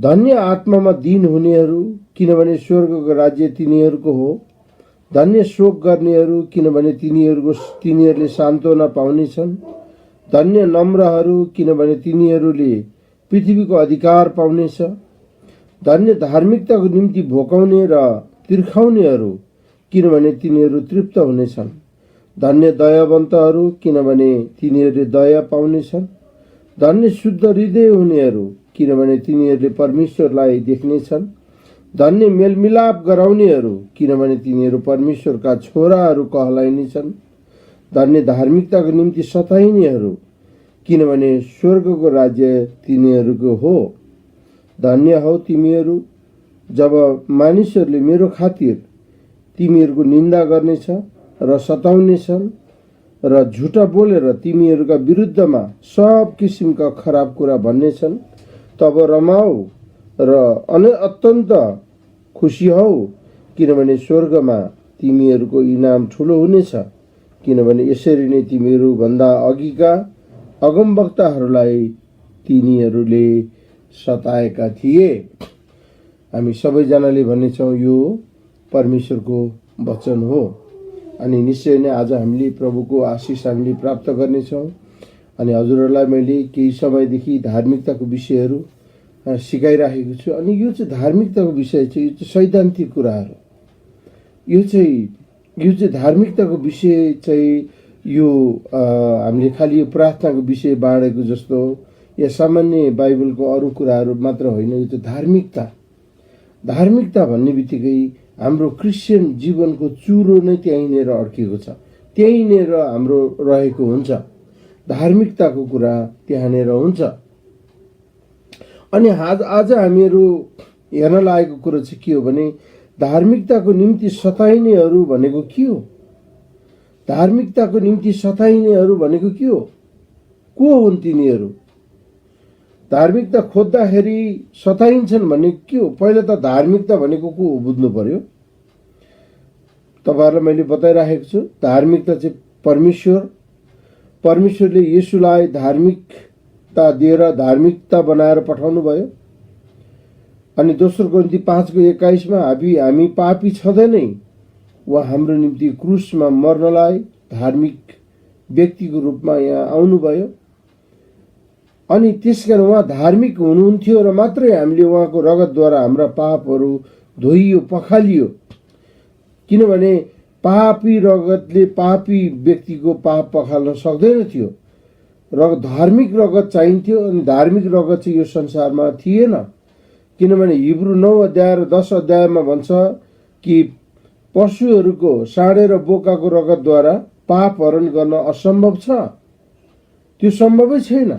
धन्य आत्मामा दीन हुनेहरू, किनभने स्वर्गको राज्य तिनीहरूको हो। धन्य शोक गर्नेहरू, किनभने तिनीहरूले सान्त्वना पाउनेछन्। धन्य नम्रहरू, किनभने तिनीहरूले पृथ्वीको अधिकार पाउनेछ। धन्य धार्मिकताको निम्ति भोकाउने र तिर्खाउनेहरू, किनभने तिनीहरू तृप्त हुनेछन्। धन्य दयावन्तहरू, किनभने तिनीहरूले दया पाउनेछन्। धन्य शुद्ध हृदय हुनेहरू, किनभने तिनीहरूले परमेश्वरलाई देख्नेछन्। धन्य मेलमिलाप गराउनेहरू, किनभने तिनीहरू परमेश्वरका छोराहरू कहलाइनेछन्। धन्य धार्मिकताको निम्ति सताइनेहरू, किनभने स्वर्गको राज्य तिनीहरूको हो। धन्य हौ तिमीहरू जब मानिसहरूले मेरो खातिर तिमीहरूको निन्दा गर्नेछ र सताउनेछन् र झुटा बोलेर तिमीहरूका विरुद्धमा सब किसिमका खराब कुरा भन्नेछन्। तब रमाऊ र अत्यन्त खुसी हौ, किनभने स्वर्गमा तिमीहरूको इनाम ठुलो हुनेछ। किनभने यसरी नै तिमीहरू भन्दा अघिका अगमवक्ताहरूलाई तिनीहरूले सताएका थिए। हामी सबैजनाले भन्नेछौँ यो परमेश्वरको वचन हो। अनि निश्चय नै आज हामीले प्रभुको आशिष हामीले प्राप्त गर्नेछौँ। अनि हजुरहरूलाई मैले केही समयदेखि धार्मिकताको विषयहरू सिकाइराखेको छु। अनि यो चाहिँ धार्मिकताको विषय चाहिँ यो चाहिँ सैद्धान्तिक कुराहरू। यो चाहिँ धार्मिकताको विषय चाहिँ यो हामीले खालि यो प्रार्थनाको विषय बाँडेको जस्तो या सामान्य बाइबलको अरू कुराहरू मात्र होइन। यो चाहिँ धार्मिकता भन्ने बित्तिकै हाम्रो क्रिस्चियन जीवनको चुरो नै त्यहीँनिर अड्किएको छ, त्यहीँनिर हाम्रो रहेको हुन्छ। धार्मिकताको कुरा त्यहाँनिर हुन्छ। अनि आज हामीहरू हेर्न लागेको कुरो चाहिँ के हो भने धार्मिकताको निम्ति सताइनेहरू भनेको के हो? धार्मिकताको निम्ति सताइनेहरू भनेको के हो? को हुन् तिनीहरू? धार्मिकता खोज्दाखेरि सताइन्छन् भनेको के हो? पहिला त धार्मिकता भनेको को हो बुझ्नु पर्यो। तपाईहरुलाई मैले बताइराखेको छु, धार्मिकता चाहिँ परमेश्वरले येशूलाई धार्मिकता दिएर धार्मिकता बनाएर पठाउनु भयो। अनि दोस्रो कोरिन्थी 5:21 मा हामी पापी छँदैनै उहाँ हाम्रो निम्ति क्रुसमा मर्नलाई धार्मिक व्यक्तिको रूपमा यहाँ आउनुभयो। अनि त्यसकारण उहाँ धार्मिक हुनुहुन्थ्यो र मात्रै हामीले उहाँको रगतद्वारा हाम्रा पापहरू धोइयो, पखालियो। किनभने पापी रगतले पापी व्यक्तिको पाप पखाल्न सक्दैन थियो र धार्मिक रगत चाहिन्थ्यो। अनि धार्मिक रगत चाहिँ यो संसारमा थिएन। किनभने हिब्रू 9 अध्याय र 10 अध्यायमा भन्छ कि पशुहरूको साँडे र बोकाको रगतद्वारा पाप हरण गर्न असम्भव छ। त्यो सम्भवै छैन।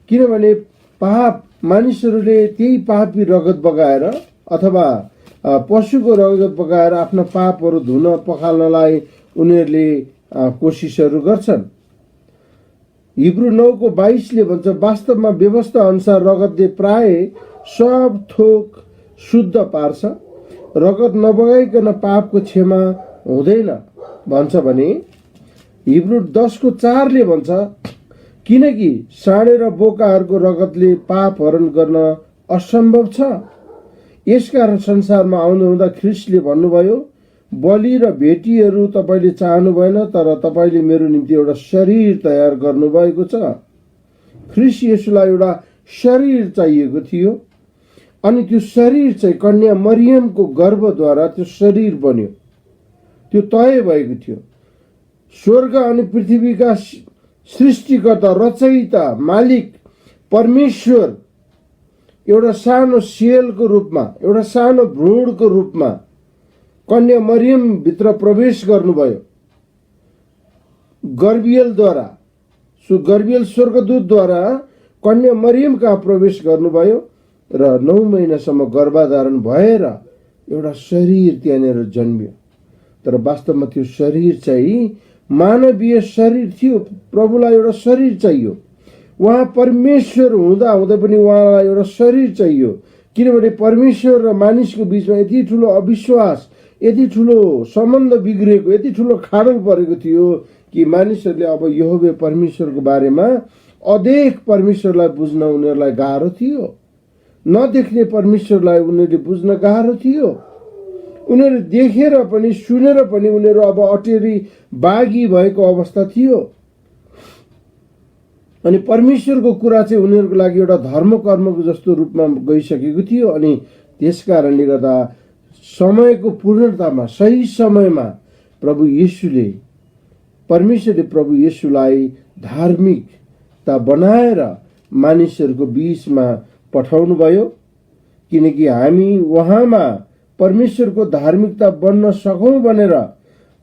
किनभने पाप मानिसहरूले त्यही पापी रगत बगाएर अथवा पशुको रगत बगाएर आफ्ना पापहरू धुन पखाल्नलाई उनीहरूले कोसिसहरू गर्छन्। हिब्रू 9:22 ले भन्छ वास्तवमा व्यवस्था अनुसार रगतले प्राय सब थोक शुद्ध पार्छ। रगत नबगाइकन पापको क्षमा हुँदैन भन्छ भने हिब्रू 10:4 ले भन्छ किनकि साँडे र बोकाहरूको रगतले पाप हरण गर्न असम्भव छ। यसकारण संसारमा आउनुहुँदा ख्रिस्टले भन्नुभयो, बलि र भेटीहरू तपाईले चाहनु भएन, तर तपाईले मेरो निम्ति एउटा शरीर तयार गर्नुभएको छ। ख्रिस्ट येशूलाई एउटा शरीर चाहिएको थियो। अनि त्यो शरीर चाहिँ कन्या मरियमको गर्भद्वारा त्यो शरीर बन्यो। त्यो तय भएको थियो। स्वर्ग अनि पृथ्वीका सृष्टिकर्ता, रचयिता, मालिक परमेश्वर एउटा सानो सेलको रूपमा, एउटा सानो भ्रूणको रूपमा कन्या मरियम भित्र प्रवेश गर्नुभयो गर्बियलद्वारा। गर्बियल स्वर्गदूतद्वारा कन्या मरियम कहाँ प्रवेश गर्नुभयो र 9 महिनासम्म गर्भधारण भएर एउटा शरीर त्यहाँनिर जन्मियो। तर वास्तवमा त्यो शरीर चाहिँ मानवीय शरीर थियो। प्रभुलाई एउटा शरीर चाहियो। उहाँ परमेश्वर हुँदा हुँदै पनि उहाँलाई एउटा शरीर चाहियो। किनभने परमेश्वर र मानिसको बीचमा यति ठुलो अविश्वास, यति ठुलो सम्बन्ध बिग्रेको, यति ठुलो खाडल परेको थियो कि मानिसहरूले अब यहोवा परमेश्वरको बारेमा अदेख परमेश्वरलाई बुझ्न उनीहरूलाई गाह्रो थियो। नदेख्ने परमेश्वरलाई उनीहरूले बुझ्न गाह्रो थियो। उनीहरू देखेर पनि सुनेर पनि उनीहरू अब अटेरी बागी भएको अवस्था थियो। अनि परमेश्वरको कुरा चाहिँ उनीहरूको लागि एउटा धर्म कर्मको जस्तो रूपमा गइसकेको थियो। अनि त्यस कारणले गर्दा समयको पूर्णतामा सही समयमा परमेश्वरले प्रभु येशूलाई धार्मिकता बनाएर मानिसहरूको बीचमा पठाउनु भयो, किनकि हामी उहाँमा परमेश्वरको धार्मिकता बन्न सकौं भनेर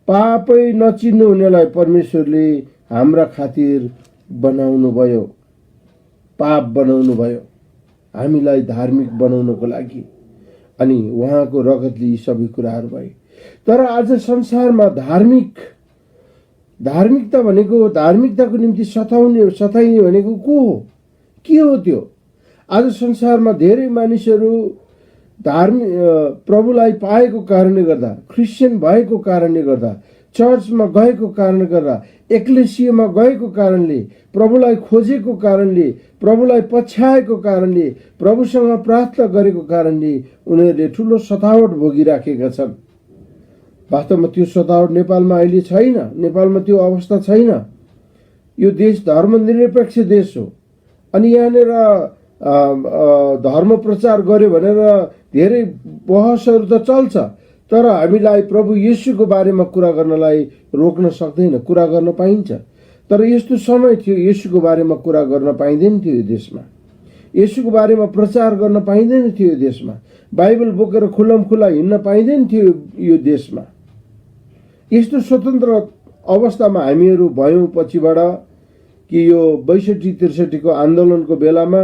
पापै नचिन्नु हुनेलाई परमेश्वरले हाम्रा खातिर बनाउनु भयो, पाप बनाउनु भयो हामीलाई धार्मिक बनाउनको लागि। अनि उहाँको रगतले यी सबै कुराहरू भए। तर आज संसारमा धार्मिकता भनेको, धार्मिकताको निम्ति सताइने भनेको को हो, के हो त्यो? आज संसारमा धेरै मानिसहरू प्रभुलाई पाएको कारणले गर्दा, क्रिस्चियन भएको कारणले गर्दा, चर्चमा गएको कारणले गर्दा, एक्लेसियामा गएको कारणले, प्रभुलाई खोजेको कारणले, प्रभुलाई पछ्याएको कारणले, प्रभुसँग प्रार्थना गरेको कारणले उनीहरूले ठुलो सतावट भोगिराखेका छन्। वास्तवमा त्यो सतावट नेपालमा अहिले छैन। नेपालमा त्यो अवस्था छैन। यो देश धर्मनिरपेक्ष देश हो। अनि यहाँनिर धर्म प्रचार गर्यो भनेर धेरै बहसहरू त चल्छ, तर हामीलाई प्रभु येशूको बारेमा कुरा गर्नलाई रोक्न सक्दैन। कुरा गर्न पाइन्छ, तर यस्तो समय थियो येशूको बारेमा कुरा गर्न पाइँदैन थियो यो देशमा। येशूको बारेमा प्रचार गर्न पाइँदैन थियो यो देशमा। बाइबल बोकेर खुल्लमखुल्ला हिँड्न पाइँदैन थियो यो देशमा। यस्तो स्वतन्त्र अवस्थामा हामीहरू भयौँ पछिबाट कि यो 62-63 को आन्दोलनको बेलामा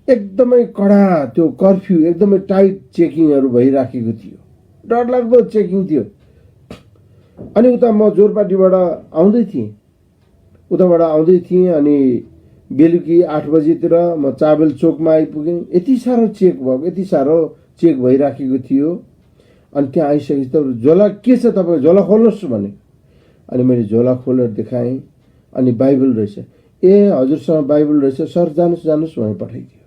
एकदमै कडा त्यो कर्फ्यू, एकदमै टाइट चेकिङहरू भइराखेको थियो, डरलाग्दो चेकिङ थियो। अनि उता म जोरपाटीबाट आउँदै थिएँ अनि बेलुकी 8 बजेतिर म चाबेल चोकमा आइपुगेँ। यति साह्रो चेक भइराखेको थियो। अनि त्यहाँ आइसकेपछि त झोला के छ तपाईँ, झोला खोल्नुहोस् भने। अनि मैले झोला खोलेर देखाएँ, अनि बाइबल रहेछ। ए हजुरसँग बाइबल रहेछ सर, जानुहोस् भने पठाइदियो।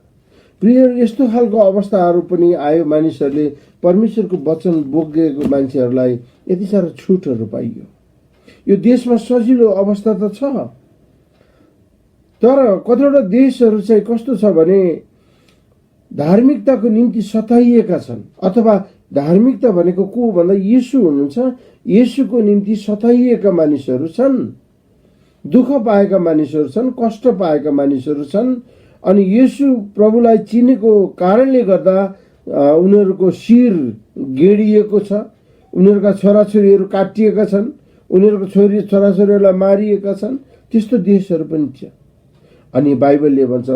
प्रियहरू, यस्तो खालको अवस्थाहरू पनि आयो। मानिसहरूले परमेश्वरको वचन बोकेको मान्छेहरूलाई यति साह्रो छुटहरू पाइयो। यो देशमा सजिलो अवस्था त छ, तर कतिवटा देशहरू चाहिँ कस्तो छ भने धार्मिकताको निम्ति सताइएका छन्। अथवा धार्मिकता भनेको को भन्दा येशू हुनुहुन्छ। येशूको निम्ति सताइएका मानिसहरू छन्, दुःख पाएका मानिसहरू छन्, कष्ट पाएका मानिसहरू छन्। अनि येशू प्रभुलाई चिनेको कारणले गर्दा उनीहरूको शिर गेडिएको छ, उनीहरूका छोराछोरीहरू काटिएका छन्, उनीहरूको छोराछोरीहरूलाई मारिएका छन्। त्यस्तो देशहरू पनि छ। अनि बाइबलले भन्छ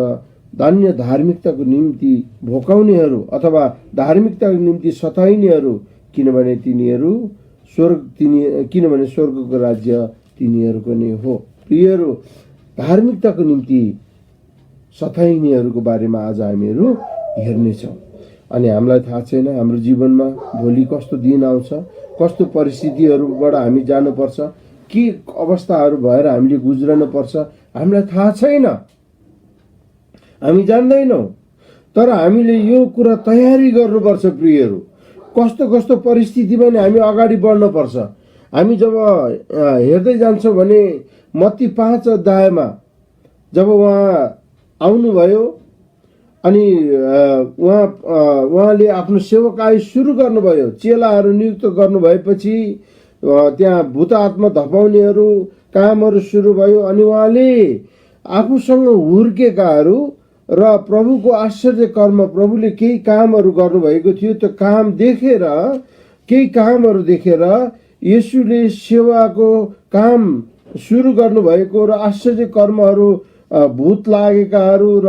धन्य धार्मिकताको निम्ति भोकाउनेहरू अथवा धार्मिकताको निम्ति सताइनेहरू, किनभने स्वर्गको राज्य तिनीहरूको नै हो। प्रियहरू, धार्मिकताको निम्ति सताइनेहरूको बारेमा आज हामीहरू हेर्नेछौँ। अनि हामीलाई थाहा छैन हाम्रो जीवनमा भोलि कस्तो दिन आउँछ, कस्तो परिस्थितिहरूबाट हामी जानुपर्छ, के अवस्थाहरू भएर हामीले गुज्रनु पर्छ, हामीलाई थाहा छैन, हामी जान्दैनौँ। तर हामीले यो कुरा तयारी गर्नुपर्छ प्रियहरू। कस्तो कस्तो परिस्थितिमा नि हामी अगाडि बढ्नुपर्छ। हामी जब हेर्दै जान्छौँ भने मत्ती 5 अध्यायमा जब उहाँ आउनुभयो अनि उहाँले आफ्नो सेवकाई सुरु गर्नुभयो, चेलाहरू नियुक्त गर्नुभएपछि त्यहाँ भूत आत्मा धपाउनेहरू कामहरू सुरु भयो। अनि उहाँले आफूसँग हुर्केकाहरू र प्रभुको आश्चर्य कर्म, प्रभुले केही कामहरू गर्नुभएको थियो, त्यो केही कामहरू देखेर येशूले सेवाको काम सुरु गर्नुभएको र आश्चर्य कर्महरू, भूत लागेकाहरू र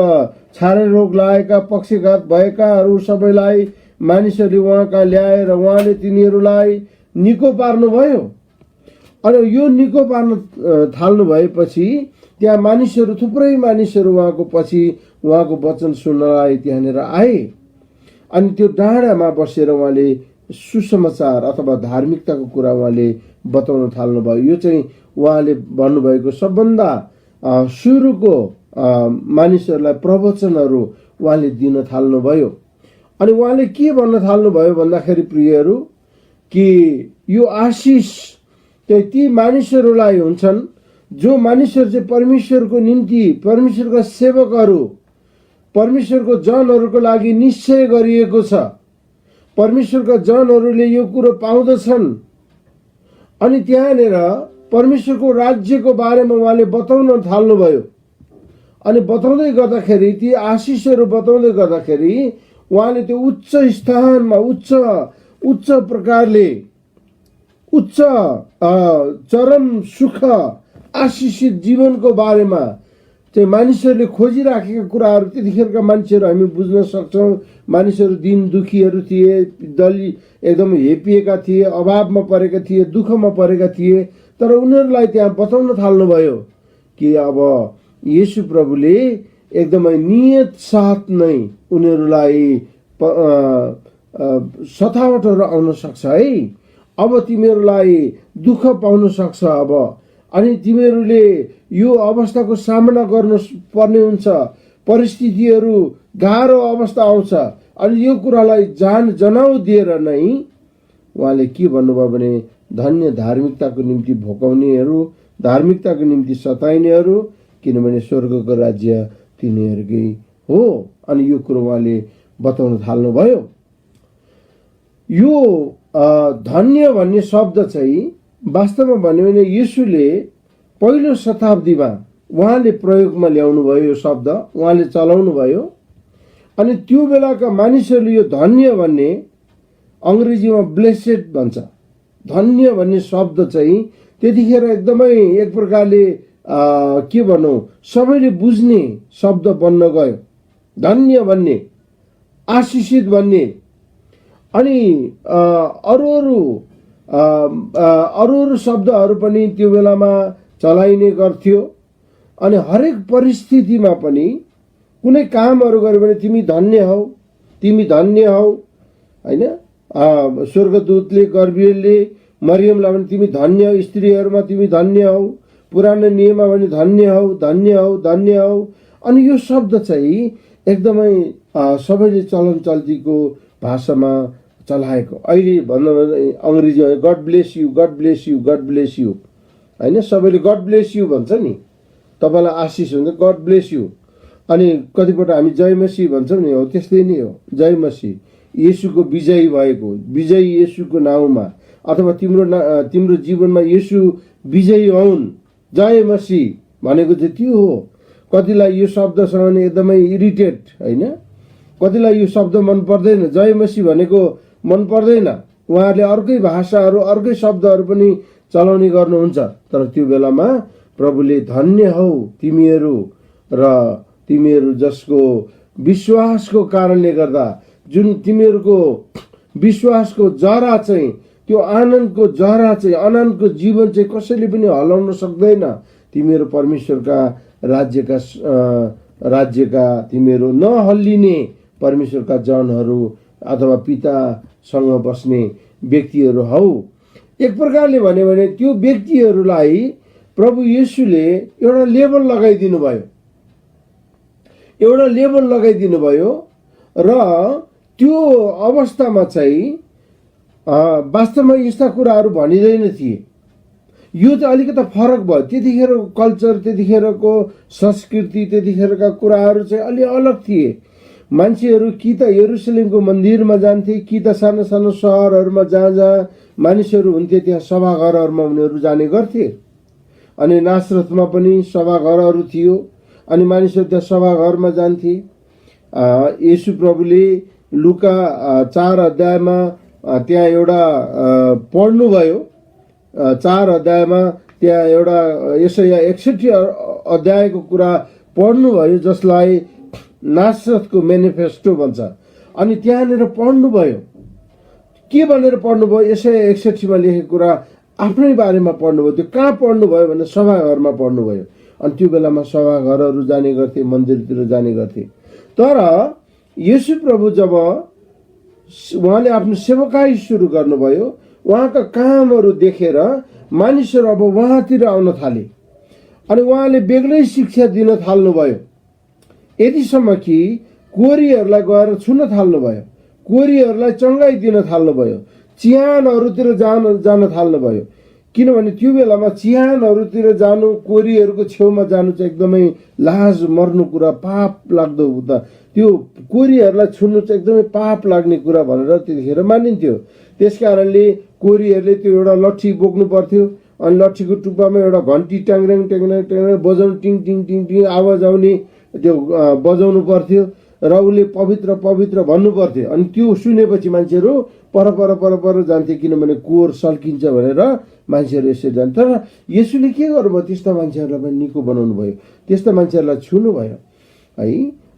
छारे रोग लागेका, पक्षघात भएकाहरू सबैलाई मानिसहरूले उहाँ कहाँ ल्याएर उहाँले तिनीहरूलाई निको पार्नुभयो। अनि यो निको पार्न थाल्नु भएपछि त्यहाँ मानिसहरू, थुप्रै मानिसहरू उहाँको पछि उहाँको वचन सुन्नलाई त्यहाँनिर आए। अनि त्यो डाँडामा बसेर उहाँले सुसमाचार अथवा धार्मिकताको कुरा उहाँले बताउन थाल्नुभयो। यो चाहिँ उहाँले भन्नुभएको सबभन्दा सुरुको मानिसहरूलाई प्रवचनहरू उहाँले दिन थाल्नुभयो। अनि उहाँले के भन्न थाल्नुभयो भन्दाखेरि प्रियहरू, कि यो आशिष चाहिँ ती मानिसहरूलाई हुन्छन् जो मानिसहरू चाहिँ परमेश्वरको निम्ति, परमेश्वरका सेवकहरू, परमेश्वरको जनहरूको लागि निश्चय गरिएको छ। परमेश्वरका जनहरूले यो कुरो पाउँदछन्। अनि त्यहाँनिर परमेश्वरको राज्यको बारेमा उहाँले बताउन थाल्नुभयो। अनि बताउँदै गर्दाखेरि, ती आशिषहरू बताउँदै गर्दाखेरि उहाँले त्यो उच्च स्थानमा, उच्च प्रकारले, उच्च चरम सुख आशिषित जीवनको बारेमा चाहिँ मानिसहरूले खोजिराखेका कुराहरू त्यतिखेरका मान्छेहरू हामी बुझ्न सक्छौँ। मानिसहरू दिन दुखीहरू थिए, एकदम हेपिएका थिए, अभावमा परेका थिए, दुःखमा परेका थिए। तर उनीहरूलाई त्यहाँ बताउन थाल्नुभयो कि अब येशू प्रभुले एकदमै नियत साथ नै उनीहरूलाई सतावटहरू आउन सक्छ है। अब तिमीहरूलाई दुःख पाउन सक्छ अब, अनि तिमीहरूले यो अवस्थाको सामना गर्नु पर्ने हुन्छ। परिस्थितिहरू गाह्रो अवस्था आउँछ। अनि यो कुरालाई जनाउ दिएर नै उहाँले के भन्नुभयो भने, धन्य धार्मिकताको निम्ति भोकाउनेहरू, धार्मिकताको निम्ति सताइनेहरू, किनभने स्वर्गको राज्य तिनीहरूकै हो। अनि यो कुरो उहाँले बताउन थाल्नुभयो। यो धन्य भन्ने शब्द चाहिँ वास्तवमा भन्यो भने येशूले पहिलो शताब्दीमा उहाँले प्रयोगमा ल्याउनु भयो। यो शब्द उहाँले चलाउनु भयो। अनि त्यो बेलाका मानिसहरूले यो धन्य भन्ने, अङ्ग्रेजीमा ब्लेसेड भन्छ, धन्य भन्ने शब्द चाहिँ त्यतिखेर एकदमै एक प्रकारले के भनौँ, सबैले बुझ्ने शब्द बन्न गयो। धन्य भन्ने, आशिषित भन्ने। अनि अरू शब्दहरू पनि त्यो बेलामा चलाइने गर्थ्यो। अनि हरेक परिस्थितिमा पनि कुनै कामहरू गर्यो भने तिमी धन्य हौ, तिमी धन्य हौ, होइन। स्वर्गदूतले, गर्भियलले मरियमलाई भने तिमी धन्य हौ, स्त्रीहरूमा तिमी धन्य हौ, पुरानो नियममा भने धन्य हौ, धन्य हौ, धन्य हौ। अनि यो शब्द चाहिँ एकदमै सबैले चलन चल्तीको भाषामा चलाएको। अहिले भन्नु अङ्ग्रेजी God bless you, God bless you, God bless you, होइन। सबैले गड ब्लेस यु भन्छ नि, तपाईँलाई आशिष हुन्छ, गड ब्लेस यु। अनि कतिपल्ट हामी जय मसीह भन्छौँ नि, हो त्यस्तै नै हो। जय मसीह, येशूको विजयी भएको, विजयी येशूको नाउँमा, अथवा तिम्रो जीवनमा येशू विजयी हुन्, जय मसीह भनेको चाहिँ त्यो हो। कतिलाई यो शब्दसँग एकदमै इरिटेट, होइन। कतिलाई यो शब्द मन पर्दैन, जय मसीह भनेको मन पर्दैन। उहाँहरूले अर्कै भाषाहरू, अर्कै शब्दहरू पनि चलाउने गर्नुहुन्छ। तर त्यो बेलामा प्रभुले धन्य हौ तिमीहरू, र तिमीहरू जसको विश्वासको कारणले गर्दा, जुन तिमीहरूको विश्वासको जरा चाहिँ, त्यो आनन्दको जरा चाहिँ, आनन्दको जीवन चाहिँ कसैले पनि हलाउन सक्दैन। तिमीहरू परमेश्वरका राज्यका तिमीहरू नहल्लिने परमेश्वरका जनहरू अथवा पितासँग बस्ने व्यक्तिहरू हौ। एक प्रकारले भन्यो भने त्यो व्यक्तिहरूलाई प्रभु येशूले एउटा लेबल लगाइदिनु भयो, एउटा लेबल लगाइदिनु भयो। र त्यो अवस्थामा चाहिँ वास्तवमा यस्ता कुराहरू भनिँदैन थिए। यो चाहिँ अलिकति फरक भयो। त्यतिखेरको कल्चर, त्यतिखेरको संस्कृति, त्यतिखेरका कुराहरू चाहिँ अलि अलग थिए। मान्छेहरू कि त यरुशलेमको मन्दिरमा जान्थे, कि त सानो सानो सहरहरूमा जहाँ जहाँ मानिसहरू हुन्थे त्यहाँ सभाघरहरूमा उनीहरू जाने गर्थे। अनि नासरतमा पनि सभाघरहरू थियो, अनि मानिसहरू त्यहाँ सभाघरमा जान्थे। येशू प्रभुले लुका 4 अध्यायमा त्यहाँ एउटा पढ्नुभयो। 4 अध्यायमा त्यहाँ एउटा यशाया 61 अध्यायको कुरा पढ्नुभयो, जसलाई नासरतको मेनिफेस्टो भन्छ। अनि त्यहाँनिर पढ्नुभयो, के भनेर पढ्नुभयो? यशाया 61मा लेखेको कुरा आफ्नै बारेमा पढ्नुभयो। त्यो कहाँ पढ्नुभयो भने सभाघरमा पढ्नुभयो। अनि त्यो बेलामा सभाघरहरू जाने गर्थे, मन्दिरतिर जाने गर्थे। तर येशू प्रभु जब उहाँले आफ्नो सेवकाई सुरु गर्नुभयो, उहाँका कामहरू देखेर मानिसहरू अब उहाँतिर आउन थाले। अनि उहाँले बेग्लै शिक्षा दिन थाल्नुभयो, यतिसम्म कि कोरीहरूलाई गएर छुन थाल्नुभयो, कोरीहरूलाई चङ्गाई दिन थाल्नुभयो, चिहानहरूतिर जान थाल्नुभयो। किनभने त्यो बेलामा चिहानहरूतिर जानु, कोरीहरूको छेउमा जानु चाहिँ एकदमै लाज मर्नु कुरा, पाप लाग्दो हुँदा त्यो कोरीहरूलाई छुन्नु चाहिँ एकदमै पाप लाग्ने कुरा भनेर त्यतिखेर मानिन्थ्यो। त्यस कारणले कोरीहरूले त्यो एउटा लट्ठी बोक्नु पर्थ्यो, अनि लट्ठीको टुप्पामा एउटा घन्टी ट्याङ्ग्याङ ट्याङ्ग्याङ ट्याङ्ग्याङ बजाउनु, टिङ टिङ टिङ टिङ आवाज आउने त्यो बजाउनु पर्थ्यो र उसले पवित्र पवित्र भन्नु पर्थ्यो। अनि त्यो सुनेपछि मान्छेहरू पर पर पर पर जान्थे, किनभने कोर सल्किन्छ भनेर मान्छेहरू यसरी जान्थे। तर येशूले के गर्नुभयो, त्यस्ता मान्छेहरूलाई पनि निको बनाउनु भयो, त्यस्ता मान्छेहरूलाई छुनुभयो है।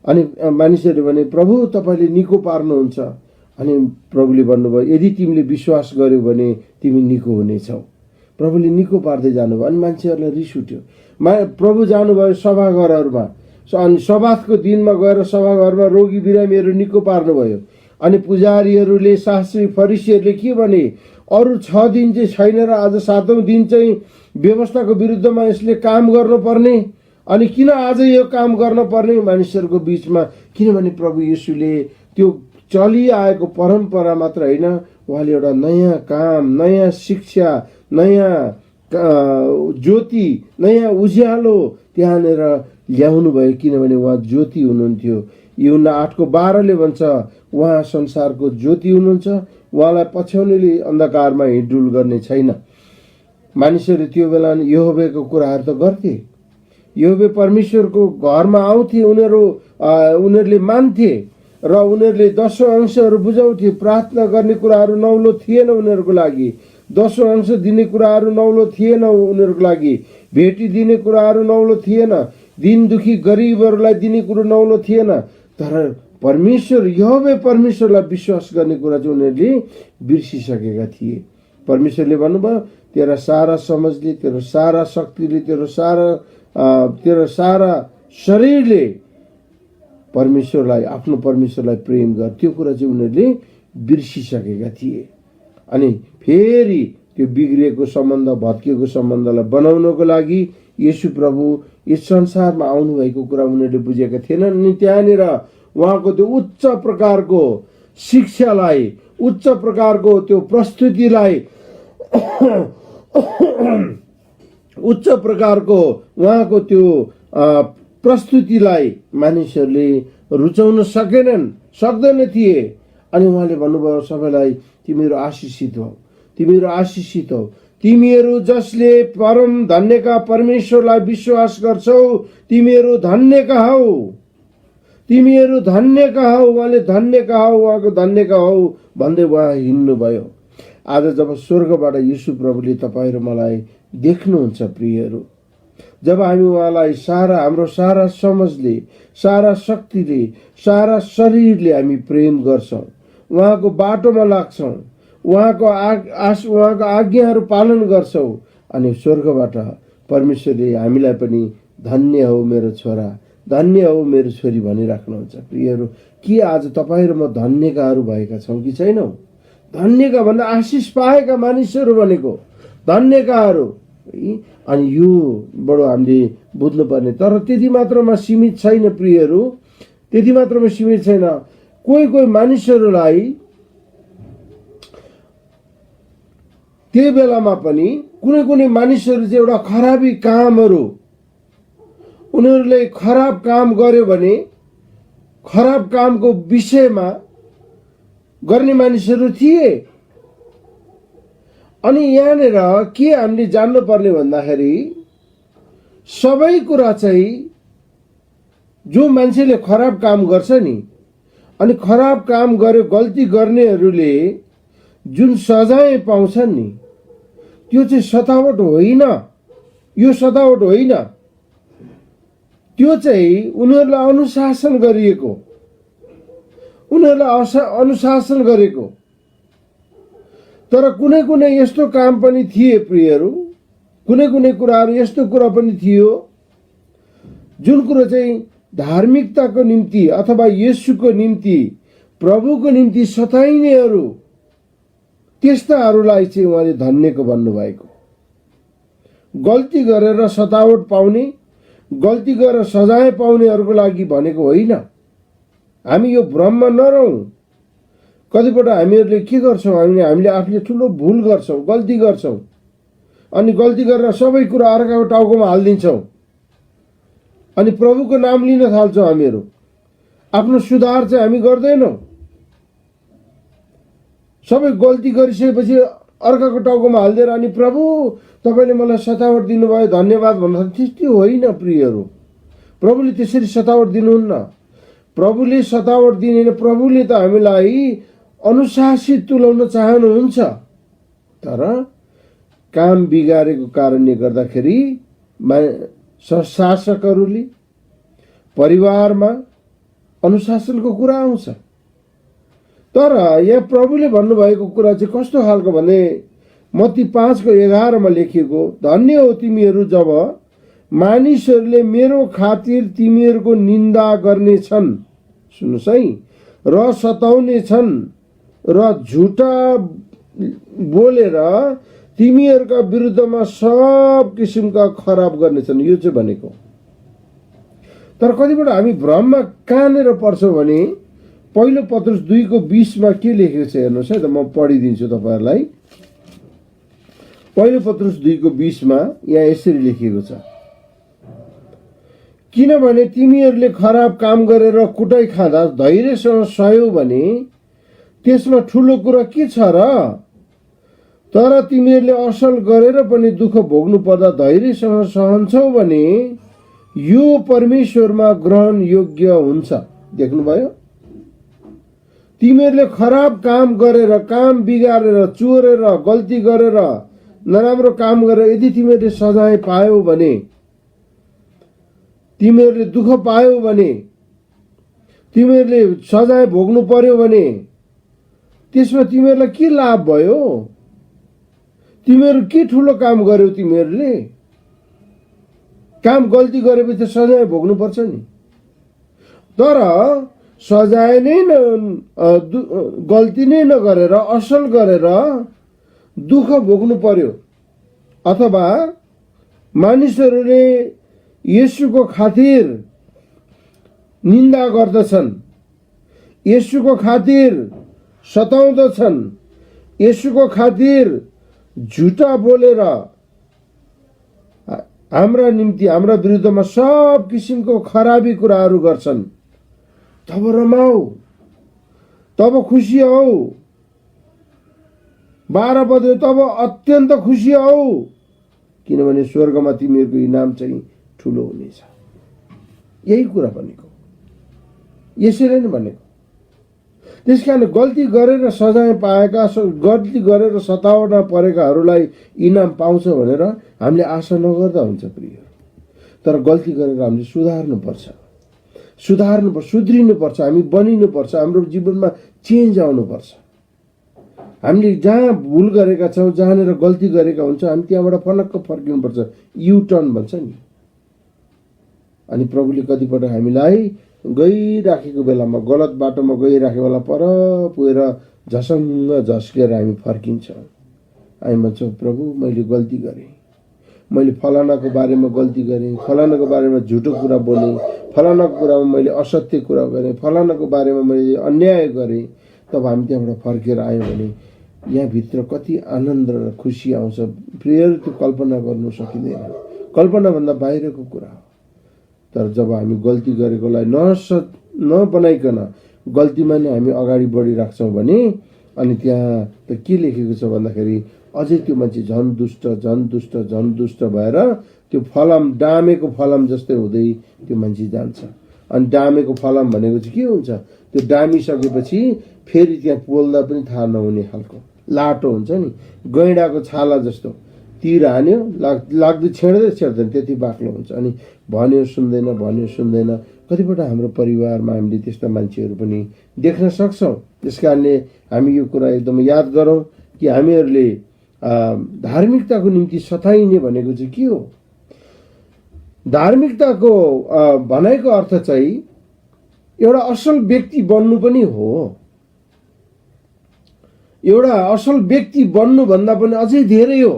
अनि मानिसहरूले भने प्रभु तपाईँले निको पार्नुहुन्छ। अनि प्रभुले भन्नुभयो यदि तिमीले विश्वास गर्यौ भने तिमी निको हुनेछौ। प्रभुले निको पार्दै जानुभयो। अनि मान्छेहरूलाई रिस उठ्यो। प्रभु जानुभयो सभाघरहरूमा, अनि सबातको दिनमा गएर सभाघरमा रोगी बिरामीहरू निको पार्नुभयो। अनि पुजारीहरूले, शास्त्री फरिसीहरूले के भने, अरू 6 दिन चाहिँ छैन र आज 7औं दिन चाहिँ व्यवस्थाको विरुद्धमा यसले काम गर्नुपर्ने, अनि किन आज यो काम गर्न पर्ने मानिसहरूको बीचमा। किनभने प्रभु येशूले त्यो चलिआएको परम्परा मात्र होइन, उहाँले एउटा नयाँ काम, नयाँ शिक्षा, नयाँ ज्योति, नयाँ उज्यालो त्यहाँनिर ल्याउनु भयो। किनभने उहाँ ज्योति हुनुहुन्थ्यो। यूहन्ना 8:12 भन्छ उहाँ संसारको ज्योति हुनुहुन्छ, उहाँलाई पछ्याउनेले अन्धकारमा हिँडडुल गर्ने छैन। मानिसहरू त्यो बेला यहोवाको कुराहरू त गर्थे, यहोवा परमेश्वरको घरमा आउँथे, उनीहरूले मान्थे र उनीहरूले 10औं अंशहरू बुझाउँथे। प्रार्थना गर्ने कुराहरू नौलो थिएन उनीहरूको लागि, 10औं अंश दिने कुराहरू नौलो थिएन उनीहरूको लागि, भेटी दिने कुराहरू नौलो थिएन, दिन दुखी गरिबहरूलाई दिने कुरो नौलो थिएन। तर परमेश्वर, यहोवा परमेश्वरलाई विश्वास गर्ने कुरा चाहिँ उनीहरूले बिर्सिसकेका थिए। परमेश्वरले भन्नुभयो तेरा सारा समझले, तेरो सारा शक्तिले, तेरो सारा शरीरले परमेश्वरलाई, आफ्नो परमेश्वरलाई प्रेम गर। त्यो कुरा चाहिँ उनीहरूले बिर्सिसकेका थिए। अनि फेरि त्यो बिग्रिएको सम्बन्ध, भत्किएको सम्बन्धलाई बनाउनको लागि येशू प्रभु यस संसारमा आउनुभएको कुरा उनीहरूले बुझेका थिएनन्। अनि त्यहाँनिर उहाँको त्यो उच्च प्रकारको शिक्षालाई, उच्च प्रकारको त्यो प्रस्तुतिलाई, उच्च प्रकारको उहाँको त्यो प्रस्तुतिलाई मानिसहरूले रुचाउन सक्दैन थिए। अनि उहाँले भन्नुभयो सबैलाई तिमीहरू आशिषित हौ, तिमीहरू आशिषित हौ, तिमीहरू जसले परम धन्यका परमेश्वरलाई विश्वास गर्छौ तिमीहरू धन्यका हौ, तिमीहरू धन्यका हौ। उहाँले धन्यका हौ, उहाँको धन्यका हौ भन्दै उहाँ हिँड्नुभयो। आज जब स्वर्गबाट येशू प्रभुले तपाईँ र मलाई देख्नुहुन्छ प्रियहरू, जब हामी उहाँलाई हाम्रो सारा समझले, सारा शक्तिले, सारा शरीरले हामी प्रेम गर्छौँ, उहाँको बाटोमा लाग्छौँ, उहाँको आज्ञाहरू पालन गर्छौँ, अनि स्वर्गबाट परमेश्वरले हामीलाई पनि धन्य हो मेरो छोरा, धन्य हो मेरो छोरी भनिराख्नुहुन्छ। प्रियहरू, के आज तपाईँ र म धन्यकाहरू भएका छौँ कि छैनौँ? धन्यका भन्दा आशिष पाएका मानिसहरू भनेको धन्यकाहरू। अनि यो बडो हामीले बुझ्नुपर्ने। तर त्यति मात्रमा सीमित छैन प्रियहरू, त्यति मात्रमा सीमित छैन। कोही कोही मानिसहरूलाई त्यो बेलामा पनि कुनै कुनै मानिसहरू चाहिँ एउटा खराबी कामहरू, उनीहरूले खराब काम गर्यो भने खराब कामको विषयमा गर्ने मानिसहरू थिए। अनि यहाँनिर के हामीले जान्नु पर्ने भन्दाखेरि सबै कुरा चाहिँ जो मान्छेले खराब काम गर्छ नि, अनि खराब काम गर्यो, गल्ती गर्नेहरूले जुन सजाय पाउँछन् नि, त्यो चाहिँ सतावट होइन, यो सतावट होइन, त्यो चाहिँ उनीहरूलाई अनुशासन गरिएको, उनीहरूलाई अनुशासन गरेको। तर कुनै कुनै यस्तो काम पनि थिए प्रियहरू, कुनै कुनै कुराहरू यस्तो कुरा पनि थियो जुन कुरो चाहिँ धार्मिकताको निम्ति अथवा येशूको निम्ति, प्रभुको निम्ति सताइनेहरू, त्यस्ताहरूलाई चाहिँ उहाँले धन्यको भन्नुभएको। गल्ती गरेर सतावट पाउने, गल्ती गरेर सजाय पाउनेहरूको लागि भनेको होइन। हामी यो भ्रममा नरहौँ। कतिपल्ट हामीहरूले के गर्छौँ, हामीले आफूले ठुलो भुल गर्छौँ, गल्ती गर्छौँ, अनि गल्ती गरेर सबै कुरा अर्काको टाउकोमा हालिदिन्छौँ, अनि प्रभुको नाम लिन थाल्छौँ। हामीहरू आफ्नो सुधार चाहिँ हामी गर्दैनौँ। सबै गल्ती गरिसकेपछि अर्काको टाउकोमा हालिदिएर अनि प्रभु तपाईँले मलाई सतावट दिनुभयो, धन्यवाद भन्नु। त्यस्तो होइन प्रियहरू, प्रभुले त्यसरी सतावट दिनुहुन्न। प्रभुले सतावट दिने, प्रभुले त हामीलाई अनुशासित तुल्याउन चाहनुहुन्छ। तर काम बिगारेको कारणले गर्दाखेरि शासकहरूले परिवारमा अनुशासनको कुरा आउँछ। तर यहाँ प्रभुले भन्नुभएको कुरा चाहिँ कस्तो खालको भने मत्ती 5:11 लेखिएको, धन्य हो तिमीहरू जब मानिसहरूले मेरो खातिर तिमीहरूको निन्दा गर्नेछन्, सुन्नुहोस् है, र सताउनेछन् र झुटा बोलेर तिमीहरूका विरुद्धमा सब किसिमका खराब गर्नेछन्। यो चाहिँ भनेको। तर कतिपल्ट हामी भ्रममा कहाँनिर पर्छौँ भने पहिलो पत्रुस 2:20 के लेखेको छ हेर्नुहोस् है त, म पढिदिन्छु तपाईँहरूलाई। पहिलो पत्रुस 2:20 यहाँ यसरी लेखिएको छ, किनभने तिमीहरूले खराब काम गरेर कुटाइ खाँदा धैर्यसँग सहयौ भने त्यसमा ठुलो कुरा के छ र? तर तिमीहरूले असल गरेर पनि दुःख भोग्नु पर्दा धैर्यसँग सहन्छौ भने यो परमेश्वरमा ग्रहण योग्य हुन्छ। देख्नुभयो, तिमीहरूले खराब काम गरेर, काम बिगारेर, चोरेर, गल्ती गरेर, नराम्रो काम गरेर यदि तिमीहरूले सजाय पायौ भने, तिमीहरूले दुःख पायौ भने, तिमीहरूले सजाय भोग्नु पर्यो भने त्यसमा तिमीहरूलाई के लाभ भयो? तिमीहरू के ठुलो काम गर्यौ? तिमीहरूले काम गल्ती गरेपछि त सजाय भोग्नु पर्छ नि। तर सजाय नै गल्ती नै नगरेर असल गरेर दुःख भोग्नु पर्यो। अथवा मानिसहरूले येशूको खातिर निन्दा गर्दछन्, येशूको खातिर सताउँदछन्, येशूको खातिर झुटा बोलेर हाम्रा निम्ति, हाम्रा विरुद्धमा सब किसिमको खराबी कुराहरू गर्छन्। तब रमाऊ, तब खुसी हौ। 12 बज्यो तब अत्यन्त खुसी हौ, किनभने स्वर्गमा तिमीहरूको इनाम चाहिँ ठुलो हुनेछ। यही कुरा भनेको, यसरी नै भनेको। त्यसकारण गल्ती गरेर सजाय पाएका, गल्ती गरेर सतावटमा परेकाहरूलाई इनाम पाउँछ भनेर हामीले आशा नगर्दा हुन्छ प्रिय। तर गल्ती गरेर हामीले सुधार्नुपर्छ, सुध्रिनुपर्छ, हामी बनिनुपर्छ, हाम्रो जीवनमा चेन्ज आउनुपर्छ। हामीले जहाँ भुल गरेका छौँ, जहाँनिर गल्ती गरेका हुन्छ, हामी त्यहाँबाट फनक्क फर्किनुपर्छ। युटर्न भन्छ नि। अनि प्रभुले कतिपल्ट हामीलाई गइराखेको बेलामा, गलत बाटोमा गइराखेको बेला पर पुगेर झसङ्ग झस्केर हामी फर्किन्छ। हामी भन्छौँ प्रभु मैले गल्ती गरेँ, मैले फलानाको बारेमा गल्ती गरेँ, फलानाको बारेमा झुटो कुरा बोलेँ, फलानाको कुरामा मैले असत्य कुरा गरेँ, फलानाको बारेमा मैले अन्याय गरेँ। तब हामी त्यहाँबाट फर्केर आयौँ भने यहाँभित्र कति आनन्द र खुसी आउँछ प्रिय। त्यो कल्पना गर्नु सकिँदैन, कल्पनाभन्दा बाहिरको कुरा हो। तर जब हामी गल्ती गरेकोलाई नबनाइकन गल्तीमा नै हामी अगाडि बढिराख्छौँ भने अनि त्यहाँ त के लेखेको छ भन्दाखेरि अझै त्यो मान्छे झन् दुष्ट, झन् दुष्ट, झन् दुष्ट भएर त्यो फलाम, डामेको फलाम जस्तै हुँदै त्यो मान्छे जान्छ। अनि डामेको फलाम भनेको चाहिँ के हुन्छ? त्यो डामिसकेपछि फेरि त्यहाँ पोल्दा पनि थाहा नहुने खालको लाटो हुन्छ नि, गैँडाको छाला जस्तो। तीर हान्यो, लाग्दै छेड्दैन, त्यति बाक्लो हुन्छ। अनि भन्यो सुन्दैन, भन्यो सुन्दैन। कतिपल्ट हाम्रो परिवारमा हामीले त्यस्ता मान्छेहरू पनि देख्न सक्छौँ। त्यस कारणले हामी यो कुरा एकदम याद गरौँ कि हामीहरूले धार्मिकताको निम्ति सताइने भनेको चाहिँ के हो? धार्मिकताको भनाइको अर्थ चाहिँ एउटा असल व्यक्ति बन्नु पनि हो। एउटा असल व्यक्ति बन्नु भन्दा पनि अझै धेरै हो।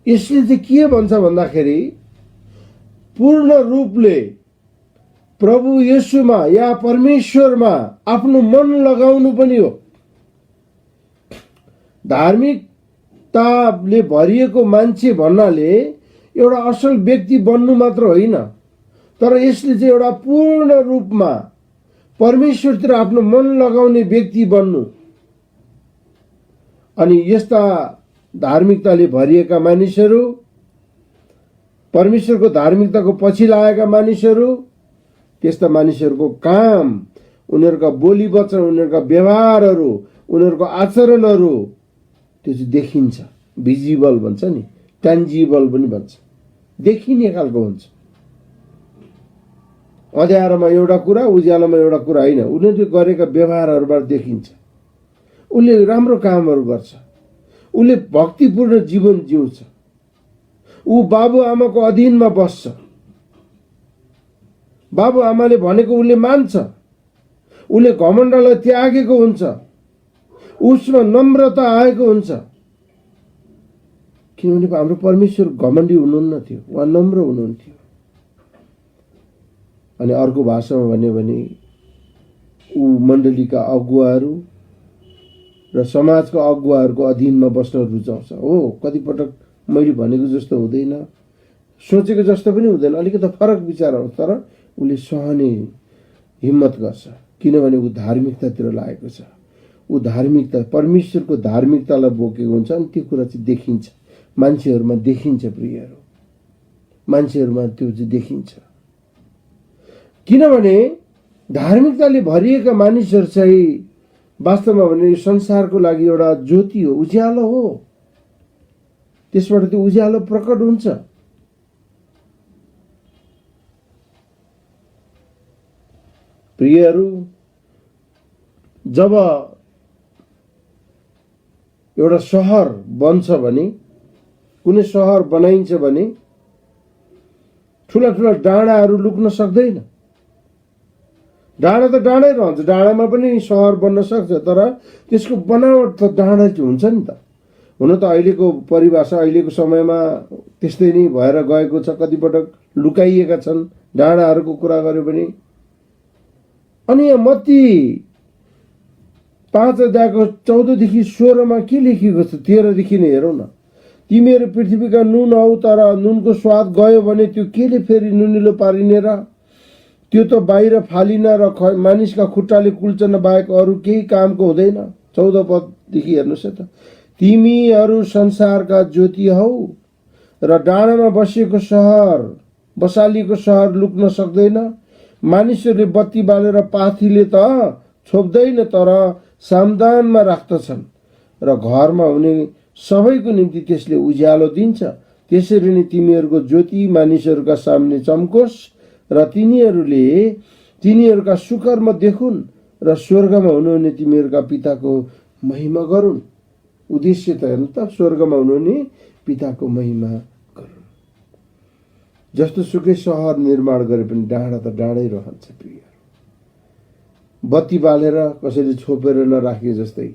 यसले चाहिँ के भन्छ भन्दाखेरि पूर्ण रूपले प्रभु येशूमा या परमेश्वरमा आफ्नो मन लगाउनु पनि हो। धार्मिकताले भरिएको मान्छे भन्नाले एउटा असल व्यक्ति बन्नु मात्र होइन, तर यसले चाहिँ एउटा पूर्ण रूपमा परमेश्वरतिर आफ्नो मन लगाउने व्यक्ति बन्नु। अनि यस्ता धार्मिकताले भरिएका मानिसहरू, परमेश्वरको धार्मिकताको पछि लागेका मानिसहरू, त्यस्ता मानिसहरूको काम, उनीहरूका बोली वचन, उनीहरूका व्यवहारहरू, उनीहरूको आचरणहरू त्यो चाहिँ देखिन्छ। भिजिबल भन्छ नि, ट्यान्जिबल पनि भन्छ, देखिने खालको हुन्छ। अँध्यारोमा एउटा कुरा, उज्यालोमा एउटा कुरा होइन, उनीहरूले गरेका व्यवहारहरूबाट देखिन्छ। उसले राम्रो कामहरू गर्छ, उसले भक्तिपूर्ण जीवन जिउँछ, ऊ बाबु आमाको अधीनमा बस्छ, बाबु आमाले भनेको उसले मान्छ, उसले घमण्डलाई त्यागेको हुन्छ, उसमा नम्रता आएको हुन्छ। किनभने हाम्रो परमेश्वर घमण्डी हुनुहुन्न थियो, उहाँ नम्र हुनुहुन्थ्यो। अनि अर्को भाषामा भन्यो भने ऊ मण्डलीका अगुवाहरू र समाजका अगुवाहरूको अधीनमा बस्न रुचाउँछ। हो, कतिपटक मैले भनेको जस्तो हुँदैन, सोचेको जस्तो पनि हुँदैन, अलिकति फरक विचार आउँछ, तर उसले सहने हिम्मत गर्छ। किनभने ऊ धार्मिकतातिर लागेको छ, ऊ धार्मिकता, परमेश्वरको धार्मिकतालाई बोकेको हुन्छ। अनि त्यो कुरा चाहिँ देखिन्छ, मान्छेहरूमा देखिन्छ। प्रियहरू, मान्छेहरूमा त्यो चाहिँ देखिन्छ। किनभने धार्मिकताले भरिएका मानिसहरू चाहिँ वास्तवमा भने संसारको लागि एउटा ज्योति हो, उज्यालो हो। त्यसबाट त्यो उज्यालो प्रकट हुन्छ। प्रियहरू, जब एउटा सहर बन्छ भने, कुनै सहर बनाइन्छ भने ठुला ठुला डाँडाहरू लुक्न सक्दैन। डाँडा त डाँडै रहन्छ, डाँडामा पनि सहर बन्न सक्छ, तर त्यसको बनावट त डाँडा चाहिँ हुन्छ नि त। हुन त अहिलेको परिभाषा, अहिलेको समयमा त्यस्तै नै भएर गएको छ। कतिपटक लुकाइएका छन् डाँडाहरूको कुरा गर्यो भने। अनि यहाँ मत्ती 5 अध्यायको 14 देखि 16 के लेखिएको छ, 13 देखि नै हेरौँ न। तिमीहरू पृथ्वीका नुन हौ, तर नुनको स्वाद गयो भने त्यो केले फेरि नुनिलो पारिने र? त्यो त बाहिर फालिन र मानिसका खुट्टाले कुल्चन बाहेक अरू केही कामको हुँदैन। 14 पददेखि हेर्नुहोस् है त। तिमीहरू संसारका ज्योति हौ, र डाँडामा बसेको सहर, बसालिएको सहर लुक्न सक्दैन। मानिसहरूले बत्ती बालेर पाथीले त छोप्दैन, तर सामदानमा राख्दछन्, र घरमा हुने सबैको निम्ति त्यसले उज्यालो दिन्छ। त्यसरी नै तिमीहरूको ज्योति मानिसहरूका सामने चम्कोस्, र तिनीहरूले तिनीहरूका सुकर्म देखुन्, र स्वर्गमा हुनुहुने तिमीहरूका पिताको महिमा गरून्। उद्देश्य त हेर्नु त, स्वर्गमा हुनुहुने पिताको महिमा गरून्। जस्तो सुकै सहर निर्माण गरे पनि डाँडा त डाँडै रहन्छ। प्रिय, बत्ती बालेर कसैले छोपेर नराखे जस्तै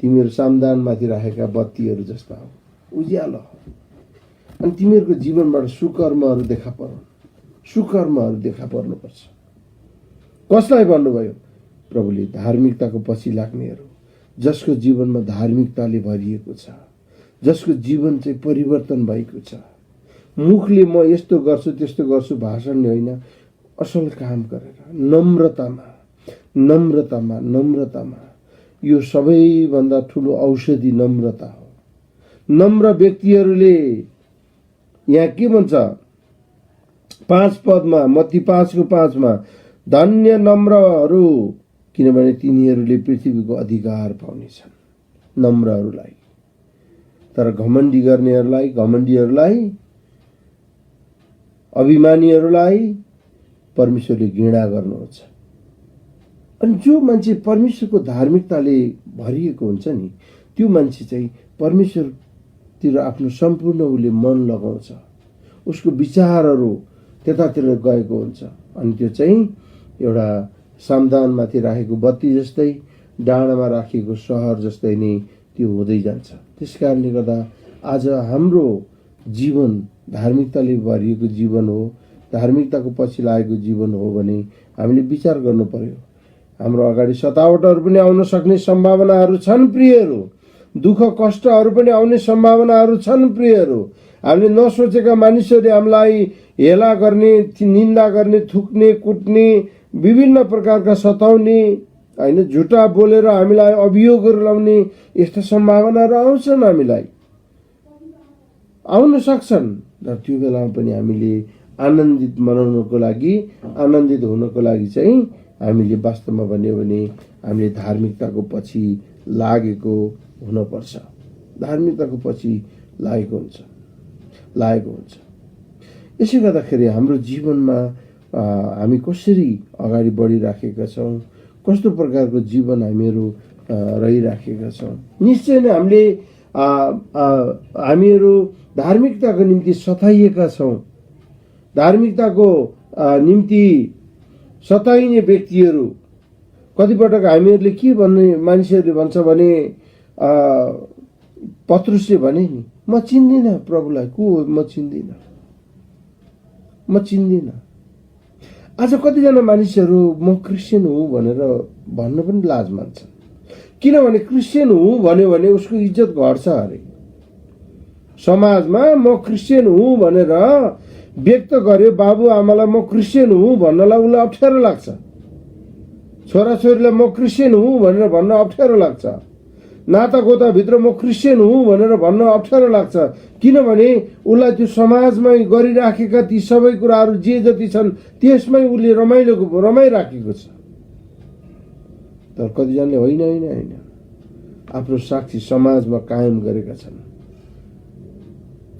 तिमीहरू सामदानमाथि राखेका बत्तीहरू जस्ता हो, उज्यालो हो। अनि तिमीहरूको जीवनबाट सुकर्महरू देखा परून्, सुकर्महरू देखा पर्नुपर्छ। कसलाई भन्नुभयो? प्रभुले धार्मिकताको पछि लाग्नेहरू, जसको जीवनमा धार्मिकताले भरिएको छ, जसको जीवन चाहिँ परिवर्तन भएको छ। मुखले म यस्तो गर्छु त्यस्तो गर्छु भाषण नै होइन, असल काम गरेर नम्रतामा नम्रतामा नम्रतामा। यो सबैभन्दा ठुलो औषधि नम्रता हो। नम्र व्यक्तिहरूले, यहाँ के भन्छ 5 पदमा, मत्ती 5:5 धन्य नम्रहरू, किनभने तिनीहरूले पृथ्वीको अधिकार पाउनेछन्। नम्रहरूलाई। तर घमण्डी गर्नेहरूलाई, घमण्डीहरूलाई, अभिमानीहरूलाई परमेश्वरले घृणा गर्नुहुन्छ। अनि जो मान्छे परमेश्वरको धार्मिकताले भरिएको हुन्छ नि, त्यो मान्छे चाहिँ परमेश्वरतिर आफ्नो सम्पूर्ण उसले मन लगाउँछ। उसको विचारहरू त्यतातिर गएको हुन्छ। अनि त्यो चाहिँ एउटा सामदानमाथि राखेको बत्ती जस्तै, डाँडामा राखेको सहर जस्तै नै त्यो हुँदै जान्छ। त्यसकारणले गर्दा आज हाम्रो जीवन धार्मिकताले भरिएको जीवन हो, धार्मिकताको पछि लागेको जीवन हो भने हामीले विचार गर्नु पर्यो। हाम्रो अगाडि सतावटहरू पनि आउन सक्ने सम्भावनाहरू छन् प्रियहरू, दुःख कष्टहरू पनि आउने सम्भावनाहरू छन् प्रियहरू। हामीले नसोचेका मानिसहरूले हामीलाई हेला गर्ने, निन्दा गर्ने, थुक्ने, कुट्ने, विभिन्न प्रकारका सताउने, होइन, झुटा बोलेर हामीलाई अभियोगहरू लाउने यस्ता सम्भावनाहरू आउँछन्, हामीलाई आउन सक्छन्। र त्यो बेलामा पनि हामीले आनन्दित मनाउनको लागि, आनन्दित हुनको लागि चाहिँ हामीले वास्तवमा भन्यो भने हामीले धार्मिकताको पछि लागेको हुनुपर्छ, धार्मिकताको पछि लागेको हुन्छ। यसै गर्दाखेरि हाम्रो जीवनमा हामी कसरी अगाडि बढिराखेका छौँ, कस्तो प्रकारको जीवन हामीहरू रहिराखेका छौँ। निश्चय नै हामीहरू धार्मिकताको निम्ति सताइएका छौँ, धार्मिकताको निम्ति सताइने व्यक्तिहरू। कतिपटक हामीहरूले के भन्ने, मानिसहरूले भन्छ भने पत्रुसले भने नि, म चिन्दिनँ प्रभुलाई, को हो म चिन्दिनँ। आज कतिजना मानिसहरू म क्रिस्चियन हुँ भनेर भन्न पनि लाज मान्छन्, किनभने क्रिस्चियन हुँ भन्यो भने उसको इज्जत घट्छ अरे। समाजमा म क्रिस्चियन हुँ भनेर व्यक्त गर्यो बाबु आमालाई म क्रिस्चियन हुँ भन्नलाई उसलाई अप्ठ्यारो लाग्छ, छोराछोरीलाई म क्रिस्चियन हुँ भनेर भन्न अप्ठ्यारो लाग्छ, नातागोताभित्र म क्रिस्चियन हुँ भनेर भन्न अप्ठ्यारो लाग्छ, किनभने उसलाई त्यो समाजमा गरिराखेका ती सबै कुराहरू जे जति छन् त्यसमै उसले रमाइराखेको छ। तर कतिजनाले होइन आफ्नो साक्षी समाजमा कायम गरेका छन्,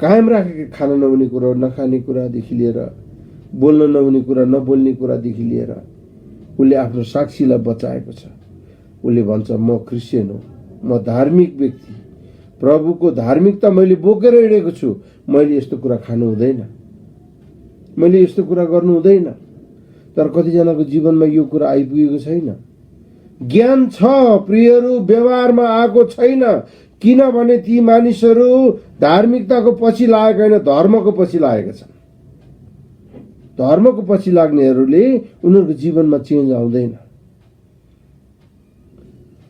कायम राखेका, खान नहुने कुरा, नखाने कुरादेखि लिएर, बोल्न नहुने कुरा, नबोल्ने कुरादेखि लिएर उसले आफ्नो साक्षीलाई बचाएको छ। उसले भन्छ म क्रिस्चियन हो, म धार्मिक व्यक्ति, प्रभुको धार्मिकता मैले बोकेर हिँडेको छु, मैले यस्तो कुरा खानु हुँदैन, मैले यस्तो कुरा गर्नु हुँदैन। तर कतिजनाको जीवनमा यो कुरा आइपुगेको छैन, ज्ञान छ प्रियहरू, व्यवहारमा आएको छैन, किनभने ती मानिसहरू धार्मिकताको पछि लागेका होइन, धर्मको पछि लागेका छन्। धर्मको पछि लाग्नेहरूले उनीहरूको जीवनमा चेन्ज आउँदैन।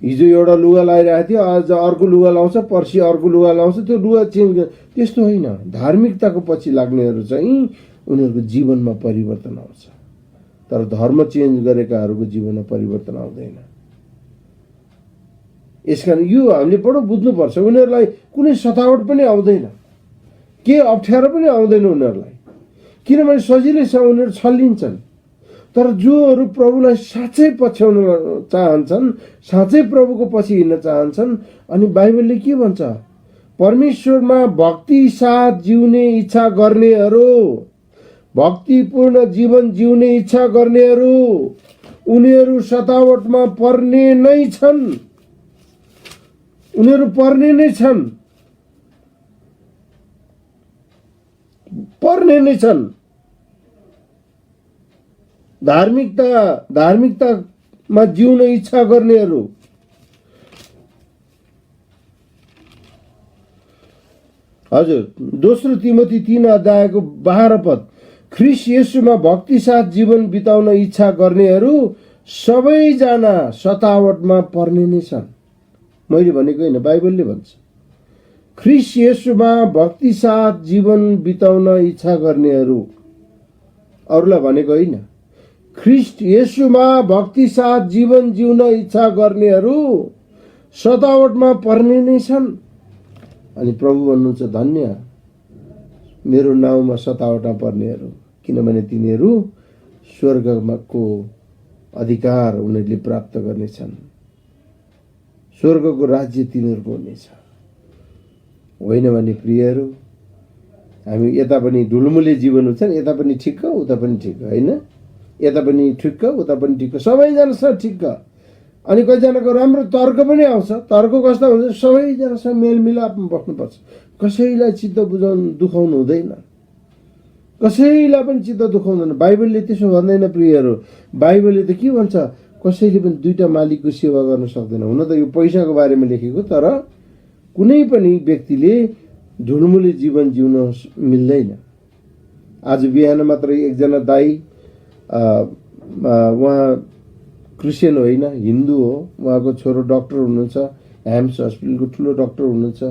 हिजो एउटा लुगा लगाइरहेको थियो, आज अर्को लुगा लाउँछ, पर्सि अर्को लुगा लाउँछ, त्यो लुगा चेन्ज, त्यस्तो होइन। धार्मिकताको पछि लाग्नेहरू चाहिँ उनीहरूको जीवनमा परिवर्तन आउँछ, तर धर्म चेन्ज गरेकाहरूको जीवनमा परिवर्तन आउँदैन। यसकारण यो हामीले बडो बुझ्नुपर्छ। उनीहरूलाई कुनै सतावट पनि आउँदैन, के अप्ठ्यारो पनि आउँदैन उनीहरूलाई, किनभने सजिलैसँग उनीहरू छल्लिन्छन्। तर जोहरू प्रभुलाई साँच्चै पछ्याउन चाहन्छन्, साँच्चै प्रभुको पछि हिँड्न चाहन्छन्, अनि बाइबलले के भन्छ, परमेश्वरमा भक्ति साथ जिउने इच्छा गर्नेहरू, भक्तिपूर्ण जीवन जिउने इच्छा गर्नेहरू, उनीहरू सतावटमा पर्ने नै छन्, उनीहरू पर्ने नै छन्। धार्मिकतामा जिउन इच्छा गर्नेहरू। हजुर, दोस्रो तिमोथी 3:12 ख्रिस्ट येशूमा भक्ति साथ जीवन बिताउन इच्छा गर्नेहरू सबैजना सतावटमा पर्ने नै छन्। मैले भनेको होइन, बाइबलले भन्छ। ख्रिस्ट येशूमा भक्ति साथ जीवन बिताउन इच्छा गर्नेहरू, अरूलाई भनेको होइन। ख्रिस्ट येशूमा भक्ति साथ जीवन जिउन इच्छा गर्नेहरू सतावटमा पर्ने नै छन्। अनि प्रभु भन्नुहुन्छ धन्य मेरो नाउँमा सतावटमा पर्नेहरू, किनभने तिनीहरू स्वर्गको अधिकार उनीहरूले प्राप्त गर्नेछन्, स्वर्गको राज्य तिनीहरूको हुनेछ। होइन भने प्रियहरू, हामी यता पनि ढुलमुले जीवन हुन्छ, यता पनि ठिक्क उता पनि ठिक्क, होइन, यता पनि ठिक्क उता पनि ठिक्क, सबैजनासँग ठिक्क। अनि कतिजनाको राम्रो तर्क पनि आउँछ। तर्क कस्तो हुन्छ, सबैजनासँग मेलमिलापमा बस्नुपर्छ, कसैलाई चित्त दुखाउनु हुँदैन, कसैलाई पनि चित्त दुखाउँदैन। बाइबलले त्यसो भन्दैन प्रियहरू। बाइबलले त के भन्छ, कसैले पनि दुईटा मालिकको सेवा गर्न सक्दैन। हुन त यो पैसाको बारेमा लेखेको, तर कुनै पनि व्यक्तिले ढुलमुली जीवन जिउन मिल्दैन। आज बिहान मात्रै एकजना दाई उहाँ क्रिस्चियन होइन, हिन्दू हो, उहाँको छोरो डक्टर हुनुहुन्छ, ह्याम्स हस्पिटलको ठुलो डक्टर हुनुहुन्छ।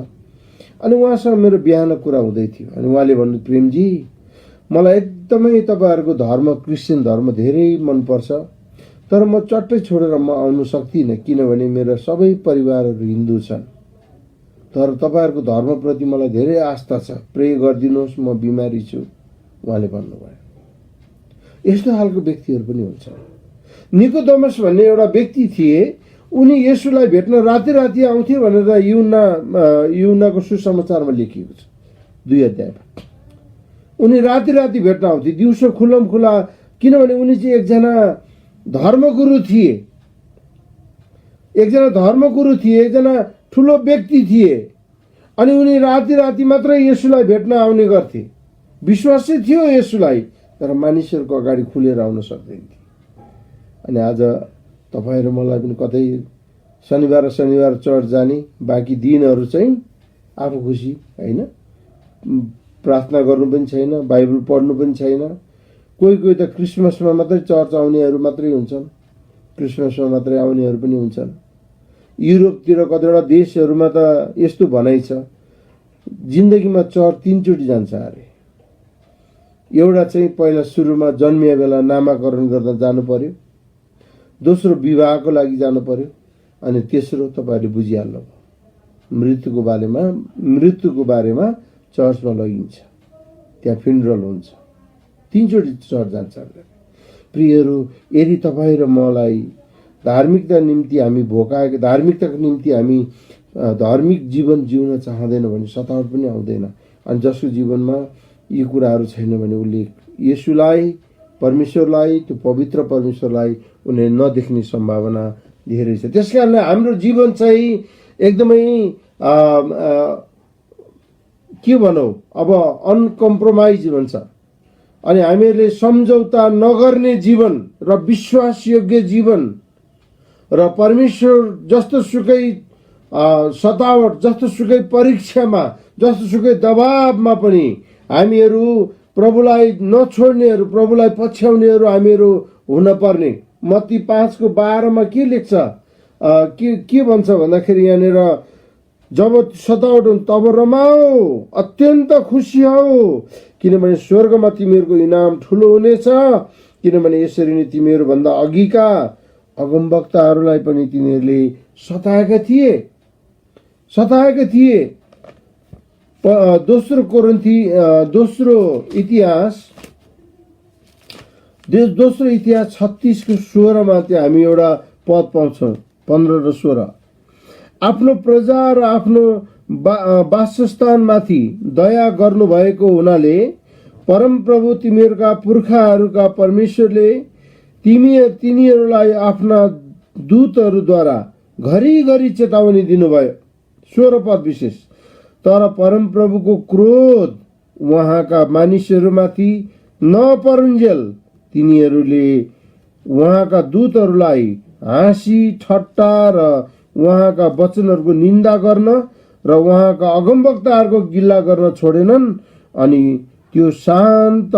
अनि उहाँसँग मेरो बिहान कुरा हुँदै थियो। अनि उहाँले भन्नु, प्रेमजी मलाई एकदमै तपाईँहरूको धर्म क्रिस्चियन धर्म धेरै मनपर्छ, तर म चट्टै छोडेर म आउनु सक्दिनँ किनभने मेरो सबै परिवारहरू हिन्दू छन्। तर तपाईँहरूको धर्मप्रति मलाई धेरै आस्था छ, प्रे गरिदिनुहोस्, म बिमारी छु उहाँले भन्नुभयो। यस्तो खालको व्यक्तिहरू पनि हुन्छ। निकोदेमस भन्ने एउटा व्यक्ति थिए, उनी येशूलाई भेट्न राति राति आउँथे भनेर युहन्नाको सुसमाचारमा लेखिएको छ 2 अध्यायमा। उनी राति राति भेट्न आउँथे, दिउँसो खुल्लम खुला, किनभने उनी चाहिँ एकजना धर्मगुरु थिए, एकजना ठुलो व्यक्ति थिए। अनि उनी राति राति मात्रै येशूलाई भेट्न आउने गर्थे। विश्वासै थियो येशूलाई, तर मानिसहरूको अगाडि खुलेर आउन सक्दैन थिए। अनि आज तपाईँ र मलाई पनि कतै शनिबार चर्च जाने, बाँकी दिनहरू चाहिँ आफू खुसी होइन, प्रार्थना गर्नु पनि छैन, बाइबल पढ्नु पनि छैन। कोही त क्रिसमसमा मात्रै चर्च आउनेहरू मात्रै हुन्छन्, क्रिसमसमा मात्रै आउनेहरू पनि हुन्छन्। युरोपतिर कतिवटा देशहरूमा त यस्तो भनाइ छ, जिन्दगीमा चर्च 3 चोटि जान्छ अरे। एउटा चाहिँ पहिला सुरुमा जन्मिए बेला नामाकरण गर्दा जानु पर्यो, दोस्रो विवाहको लागि जानु पर्यो, अनि तेस्रो तपाईँहरूले बुझिहाल्नु मृत्युको बारेमा चर्चमा लगिन्छ, त्यहाँ फ्युनरल हुन्छ। 3 चोटि चर्च जान्छ। प्रियहरू, यदि तपाईँ र मलाई धार्मिकताको निम्ति हामी धार्मिक जीवन जिउन चाहँदैन भने सतावट पनि आउँदैन। अनि जसको जीवनमा यी कुराहरू छैन भने उसले येशूलाई, परमेश्वरलाई, त्यो पवित्र परमेश्वरलाई उनले नदेख्ने सम्भावना धेरै छ। त्यसकारणले हाम्रो जीवन चाहिँ एकदमै के भनौँ, अब अनकम्प्रोमाइज भन्छ। अनि हामीहरूले सम्झौता नगर्ने जीवन र विश्वासयोग्य जीवन र परमेश्वर जस्तो सुकै सतावट, जस्तो सुकै परीक्षामा, जस्तो सुकै दबावमा पनि हामीहरू प्रभुलाई नछोड्नेहरू, प्रभुलाई पछ्याउनेहरू हामीहरू हुन पर्ने। मत्ती 5:12 के लेख्छ, के भन्छ भन्दाखेरि यहाँनिर जब सतावट हुन्छ तब रमाओ, अत्यन्त खुसी हो, किनभने स्वर्गमा तिमीहरूको इनाम ठुलो हुनेछ, किनभने यसरी नै तिमीहरूभन्दा अघिका अगमवक्ताहरूलाई पनि तिनीहरूले सताएका थिए। दोस्रो इतिहास 36:16 त्यहाँ हामी एउटा पद पाउँछौँ, 15 र 16। आफ्नो प्रजा र आफ्नो वासस्थानमाथि दया गर्नुभएको हुनाले परमप्रभु तिमीहरूका पुर्खाहरूका परमेश्वरले तिनीहरूलाई आफ्ना दूतहरूद्वारा घरिघरि चेतावनी दिनुभयो। 16 पद विशेष। तर परमप्रभुको क्रोध उहाँका मानिसहरूमाथि नपरुन्जेल तिनीहरूले उहाँका दूतहरूलाई हाँसी ठट्टा र उहाँका वचनहरूको निन्दा गर्न र उहाँका अगमवक्ताहरूको गिल्ला गर्न छोडेनन्, अनि त्यो शान्त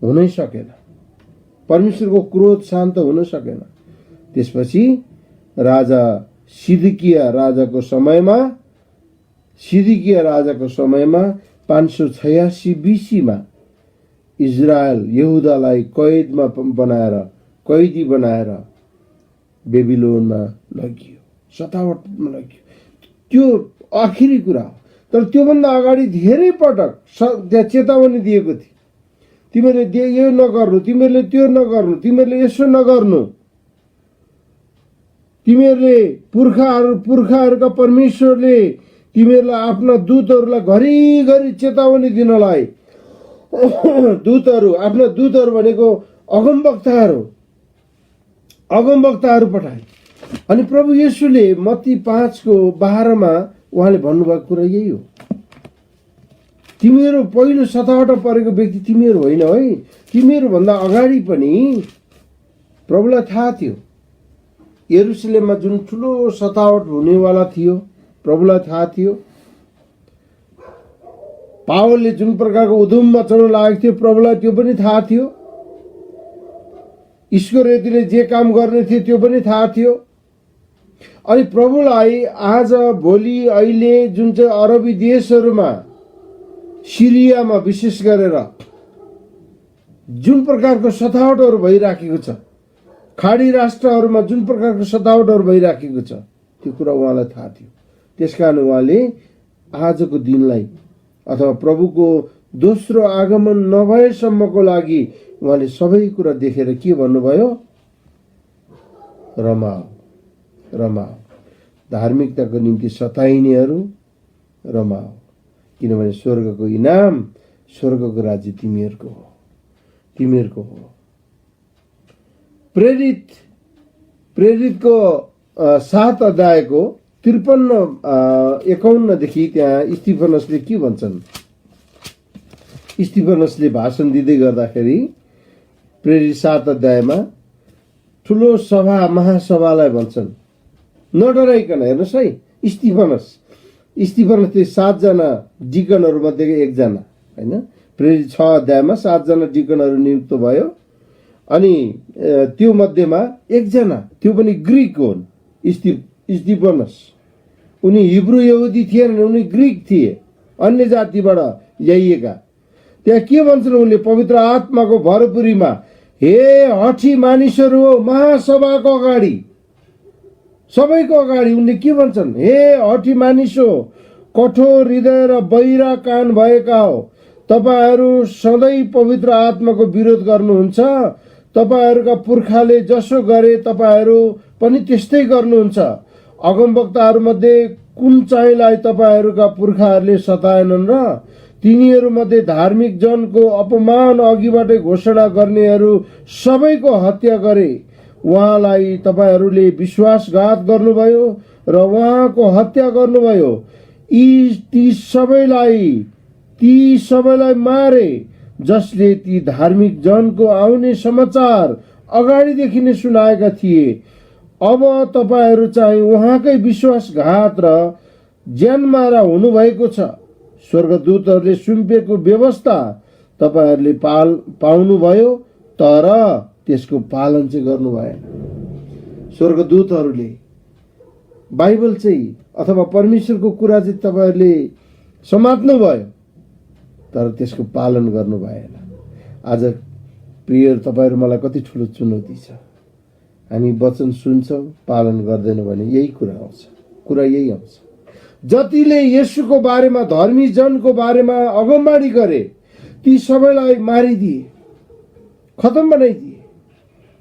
हुनै सकेन। परमेश्वरको क्रोध शान्त हुन सकेन। त्यसपछि राजा सिदकिया राजाको समयमा 586 BC इजरायल यहुदालाई कैदी बनाएर बेबिलोनमा लगियो, सतावटमा लगियो। त्यो आखिरी कुरा हो। तर त्योभन्दा अगाडि धेरै पटक त्यहाँ चेतावनी दिएको थियो, तिमीहरूले यो नगर्नु, तिमीहरूले त्यो नगर्नु, तिमीहरूले यसो नगर्नु, तिमीहरूले पुर्खाहरूका परमेश्वरले तिमीहरूलाई आफ्ना दूतहरूलाई घरिघरि चेतावनी दिनलाई आफ्ना दूतहरू भनेको अगमवक्ताहरू पठाए। अनि प्रभु येशूले मत्ती 5:12 उहाँले भन्नुभएको कुरा यही हो। तिमीहरू पहिलो सतावट परेको व्यक्ति तिमीहरू होइन है। तिमीहरूभन्दा अगाडि पनि प्रभुलाई थाहा थियो यरुशलेममा जुन ठुलो सतावट हुनेवाला थियो, प्रभुलाई थाहा थियो। पावलले जुन प्रकारको उधुम मचाउन लागेको थियो प्रभुलाई त्यो पनि थाहा थियो। ईश्वरले जे काम गर्ने थियो त्यो पनि थाहा थियो। अनि प्रभुलाई आज भोलि अहिले जुन चाहिँ अरबी देशहरूमा सिरियामा विशेष गरेर जुन प्रकारको सतावटहरू भइराखेको छ, खाडी राष्ट्रहरूमा जुन प्रकारको सतावटहरू भइराखेको छ, त्यो कुरा उहाँलाई थाहा थियो। त्यसकारण उहाँले आजको दिनलाई अथवा प्रभुको दोस्रो आगमन नभएसम्मको लागि उहाँले सबै कुरा देखेर के भन्नुभयो? रमाओ रमाओ, धार्मिकताको निम्ति सताइनेहरू रमाओ, किनभने स्वर्गको इनाम, स्वर्गको राज्य तिमीहरूको हो, तिमीहरूको हो। प्रेरितको 7 अध्यायको 53-51 देखि त्यहाँ स्तिफनसले के भन्छन्? स्तिफनसले भाषण दिँदै गर्दाखेरि प्रेरित 7 अध्यायमा ठुलो सभा महासभालाई भन्छन्, नडराइकन हेर्नुहोस् है, स्तिफनसले 7 जना डिकनहरू मध्येको एकजना होइन। प्रेरित 6 अध्यायमा 7 जना डिकनहरू नियुक्त भयो अनि त्यो मध्येमा एकजना, त्यो पनि ग्रीक हुन्, स्तिफनस। उनी हिब्रू यहुदी थिएनन्, उनी ग्रीक थिए, अन्य जातिबाट ल्याइएका। त्यहाँ के भन्छन् उनले? पवित्र आत्माको भरपुरीमा, हे हठी मानिसहरू हो, महासभाको अगाडि, सबैको अगाडि उनले के भन्छन्? हे हठी मानिस हो, कठोर हृदय र बहिरा कान भएका हो, तपाईहरू सधैँ पवित्र आत्माको विरोध गर्नुहुन्छ। तपाईहरूका पुर्खाले जसो गरे तपाईहरू पनि त्यस्तै गर्नुहुन्छ। अगमवक्ताहरूमध्ये कुन चाहिँलाई तपाईहरूका पुर्खाहरूले सताएनन् र तिनीहरूमध्ये धार्मिक जनको अपमान अघिबाटै घोषणा गर्नेहरू सबैको हत्या गरे। उहाँलाई तपाईहरूले विश्वासघात गर्नुभयो र उहाँको हत्या गर्नुभयो। ती सबैलाई मारे जसले ती धार्मिक जनको आउने समाचार अगाडिदेखि नै सुनाएका थिए। अब तपाईहरू चाहिँ उहाँकै विश्वासघात र ज्यानमारा हुनुभएको छ। स्वर्गदूतहरूले सुम्पेको व्यवस्था तपाईहरूले पाउनुभयो, तर त्यसको पालन चाहिँ गर्नु भएन। स्वर्गदूतहरूले बाइबल चाहिँ अथवा परमेश्वरको कुरा चाहिँ तपाईहरूले समात्नु भयो, तर त्यसको पालन गर्नु भएन। आज प्रिय तपाईहरू, मलाई कति ठुलो चुनौती छ। हामी वचन सुन्छौँ, पालन गर्दैनौँ भने यही कुरा यही आउँछ। जतिले येशूको बारेमा, धर्मी जनको बारेमा अगमबाणी गरे, ती सबैलाई मारिदिए, खतम बनाइदिए।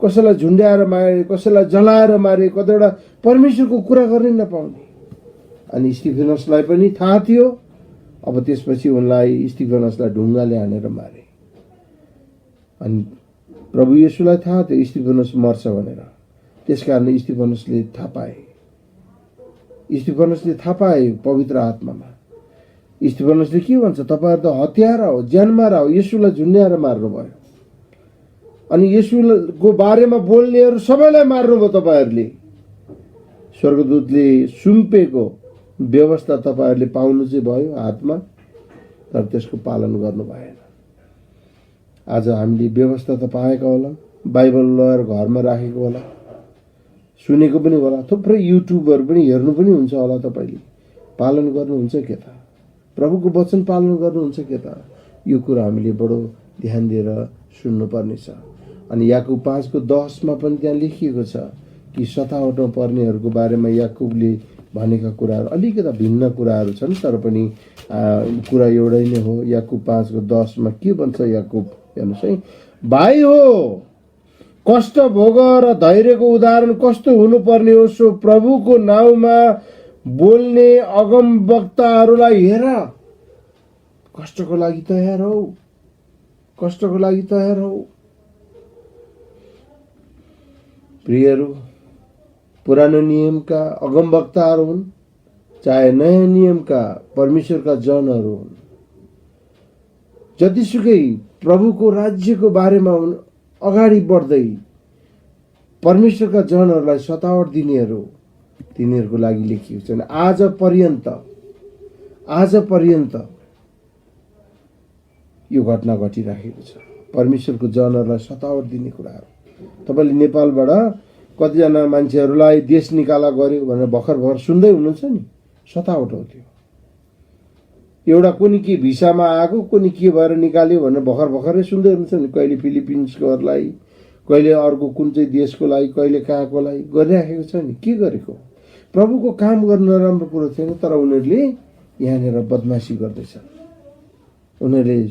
कसैलाई झुन्ड्याएर मारे, कसैलाई जलाएर मारे, कतिवटा परमेश्वरको कुरा गर्नै नपाउने। अनि स्तिफनसलाई पनि थाहा थियो। अब त्यसपछि उनलाई, स्तिफनसलाई ढुङ्गाले हानेर मारे। अनि प्रभु येशूलाई थाहा थियो स्तिफनस मर्छ भनेर। त्यसकारण स्तिफनसले थाहा पाए पवित्र आत्मामा। स्तिफनसले के भन्छ? तपाईहरू त हत्यारा हो, ज्यानमारा हो, येशूलाई झुन्ड्याएर मार्नुभयो। अनि येशूको बारेमा बोल्नेहरू सबैलाई मार्नुभयो तपाईहरूले। स्वर्गदूतले सुम्पेको व्यवस्था तपाईहरूले पाउनु चाहिँ भयो हातमा, तर त्यसको पालन गर्नु भएन। आज हामीले व्यवस्था त पाएका होला, बाइबल लगेर घरमा राखेको होला, सुनेको पनि होला, थुप्रै युट्युबहरू पनि हेर्नु पनि हुन्छ होला। तपाईँले पालन गर्नुहुन्छ के त? प्रभुको वचन पालन गर्नुहुन्छ के त? यो कुरा हामीले बडो ध्यान दिएर सुन्नुपर्ने छ। अनि याकुब 5:10 पनि त्यहाँ लेखिएको छ कि सतावटमा पर्नेहरूको बारेमा याकुबले भनेका कुराहरू अलिकति भिन्न कुराहरू छन्, तर पनि कुरा एउटै नै हो। याकुब 5:10 के भन्छ याकुब? हेर्नुहोस् है, भाइ हो, कष्ट भोग र धैर्यको उदाहरण कस्तो हुनुपर्ने हो, सो प्रभुको नाउँमा बोल्ने अगम वक्ताहरूलाई हेर। कष्टको लागि तयार हौ, कष्टको लागि तयार हौ। प्रियहरू, पुरानो नियमका अगम वक्ताहरू हुन्, चाहे नयाँ नियमका परमेश्वरका जनहरू हुन्, जतिसुकै प्रभुको राज्यको बारेमा अगाडि बढ्दै परमेश्वरका जनहरूलाई सतावट दिनेहरू, तिनीहरूको लागि लेखिएको छ। आज पर्यन्त यो घटना घटिराखेको छ। परमेश्वरको जनहरूलाई सतावट दिने कुराहरू। तपाईँले नेपालबाट कतिजना मान्छेहरूलाई देश निकाला गर्यो भनेर भर्खर सुन्दै हुनुहुन्छ नि, सतावट हो त्यो। एउटा कुनै के भिसामा आएको, कुनै के भएर निकाल्यो भनेर भर्खरै सुन्दै हुनुहुन्छ नि। कहिले फिलिपिन्सकोहरूलाई, कहिले अर्को कुन चाहिँ देशको लागि, कहिले कहाँको लागि गरिराखेको छ नि। के गरेको? प्रभुको काम गर्न नराम्रो कुरो थिएन, तर उनीहरूले यहाँनिर बदमासी गर्दैछ।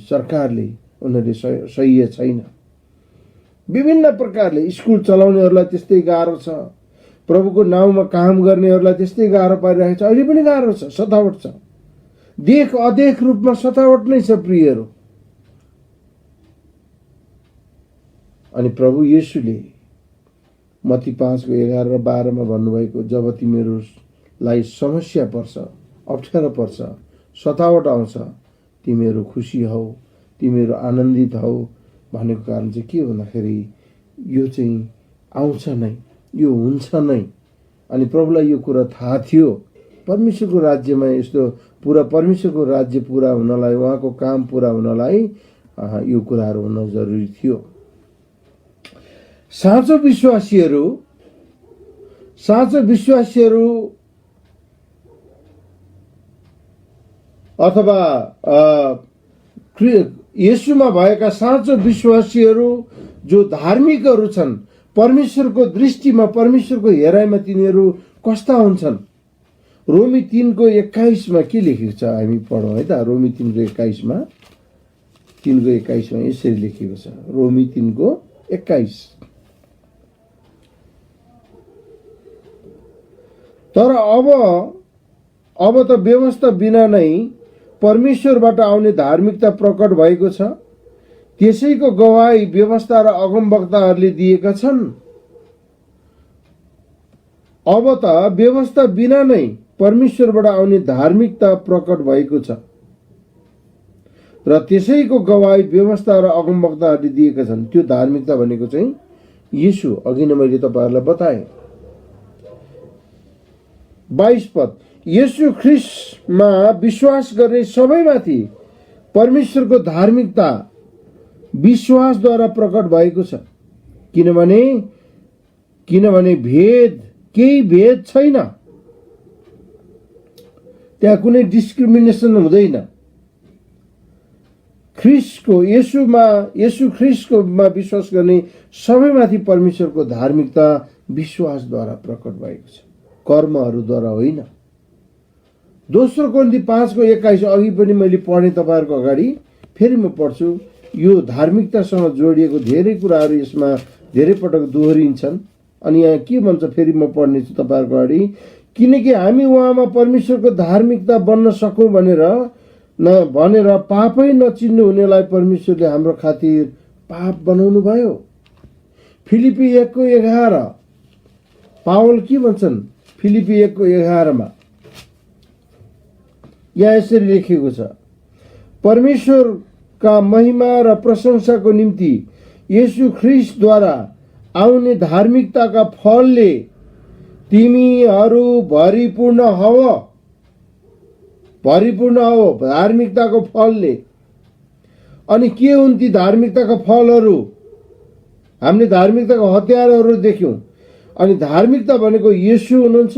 सरकारले उनीहरूले सही छैन। विभिन्न प्रकारले स्कुल चलाउनेहरूलाई त्यस्तै गाह्रो छ, प्रभुको नाउँमा काम गर्नेहरूलाई त्यस्तै गाह्रो पारिरहेको छ। अहिले पनि गाह्रो छ, सतावट छ, देख अदेख रूपमा सतावट नै छ प्रियहरू। अनि प्रभु येशूले मत्ती 5:11 र 12 भन्नुभएको, जब तिमीहरूलाई समस्या पर्छ, अप्ठ्यारो पर्छ, सतावट आउँछ, तिमीहरू खुसी हौ, तिमीहरू आनन्दित हौ भनेको कारण चाहिँ के भन्दाखेरि यो चाहिँ आउँछ नै, यो हुन्छ नै। अनि प्रभुलाई यो कुरा थाहा थियो, परमेश्वरको राज्यमा यस्तो परमेश्वरको राज्य पुरा हुनलाई, उहाँको काम पुरा हुनलाई यो कुराहरू हुन जरुरी थियो। साँचो विश्वासीहरू अथवा येशूमा भएका साँचो विश्वासीहरू जो धार्मिकहरू छन्, परमेश्वरको दृष्टिमा, परमेश्वरको हेराइमा तिनीहरू कस्ता हुन्छन्? रोमी 3:21 के लेखेको छ हामी पढौँ है त। रोमी 3:21 यसरी लेखेको छ। रोमी 3:21, तर अब त व्यवस्था बिना नै परमेश्वरबाट आउने धार्मिकता प्रकट भएको छ, त्यसैको गवाही व्यवस्था र अगमवक्ताहरूले दिएका छन्। अब त व्यवस्था बिना नै परमेश्वरबाट आउने धार्मिकता प्रकट भएको छ र त्यसैको गवाही व्यवस्था र अगमवक्ताहरूले दिएका छन्। त्यो धार्मिकता भनेको चाहिँ येशू, अघि नै मैले तपाईहरुलाई बताएँ। 22 पद, येशू ख्रीष्टमा विश्वास गर्ने सबैमाथि परमेश्वरको धार्मिकता विश्वासद्वारा प्रकट भएको छ, किनभने केही भेद छैन, त्यहाँ कुनै डिस्क्रिमिनेसन हुँदैन। येशू ख्रीष्टमा विश्वास गर्ने सबैमाथि परमेश्वरको धार्मिकता विश्वासद्वारा प्रकट भएको छ, कर्महरूद्वारा होइन। दोस्रो कोरिन्थी 5:21 अघि पनि मैले पढेँ तपाईहरुको अगाडि, फेरि म पढ्छु। यो धार्मिकतासँग जोडिएको धेरै कुराहरू यसमा धेरै पटक दोहोरिन्छन्। अनि यहाँ के भन्छ, फेरि म पढ्नेछु तपाईहरुको अगाडि, किनकि हामी उहाँमा परमेश्वरको धार्मिकता बन्न सकौं भनेर पापै नचिन्नु हुनेलाई परमेश्वरले हाम्रो खातिर पाप बनाउनु भयो। फिलिपी 1:11 पावल के भन्छन्? फिलिपी 1:11 यहाँ यसरी लेखेको छ, परमेश्वरका महिमा र प्रशंसाको निम्ति येशू ख्रीष्टद्वारा आउने धार्मिकताका फलले तिमीहरू भरिपूर्ण हौ। धार्मिकताको फलले। अनि के हुन् ती धार्मिकताका फलहरू? हामीले धार्मिकताको हतियारहरू देख्यौं। अनि धार्मिकता भनेको येशू हुनुहुन्छ।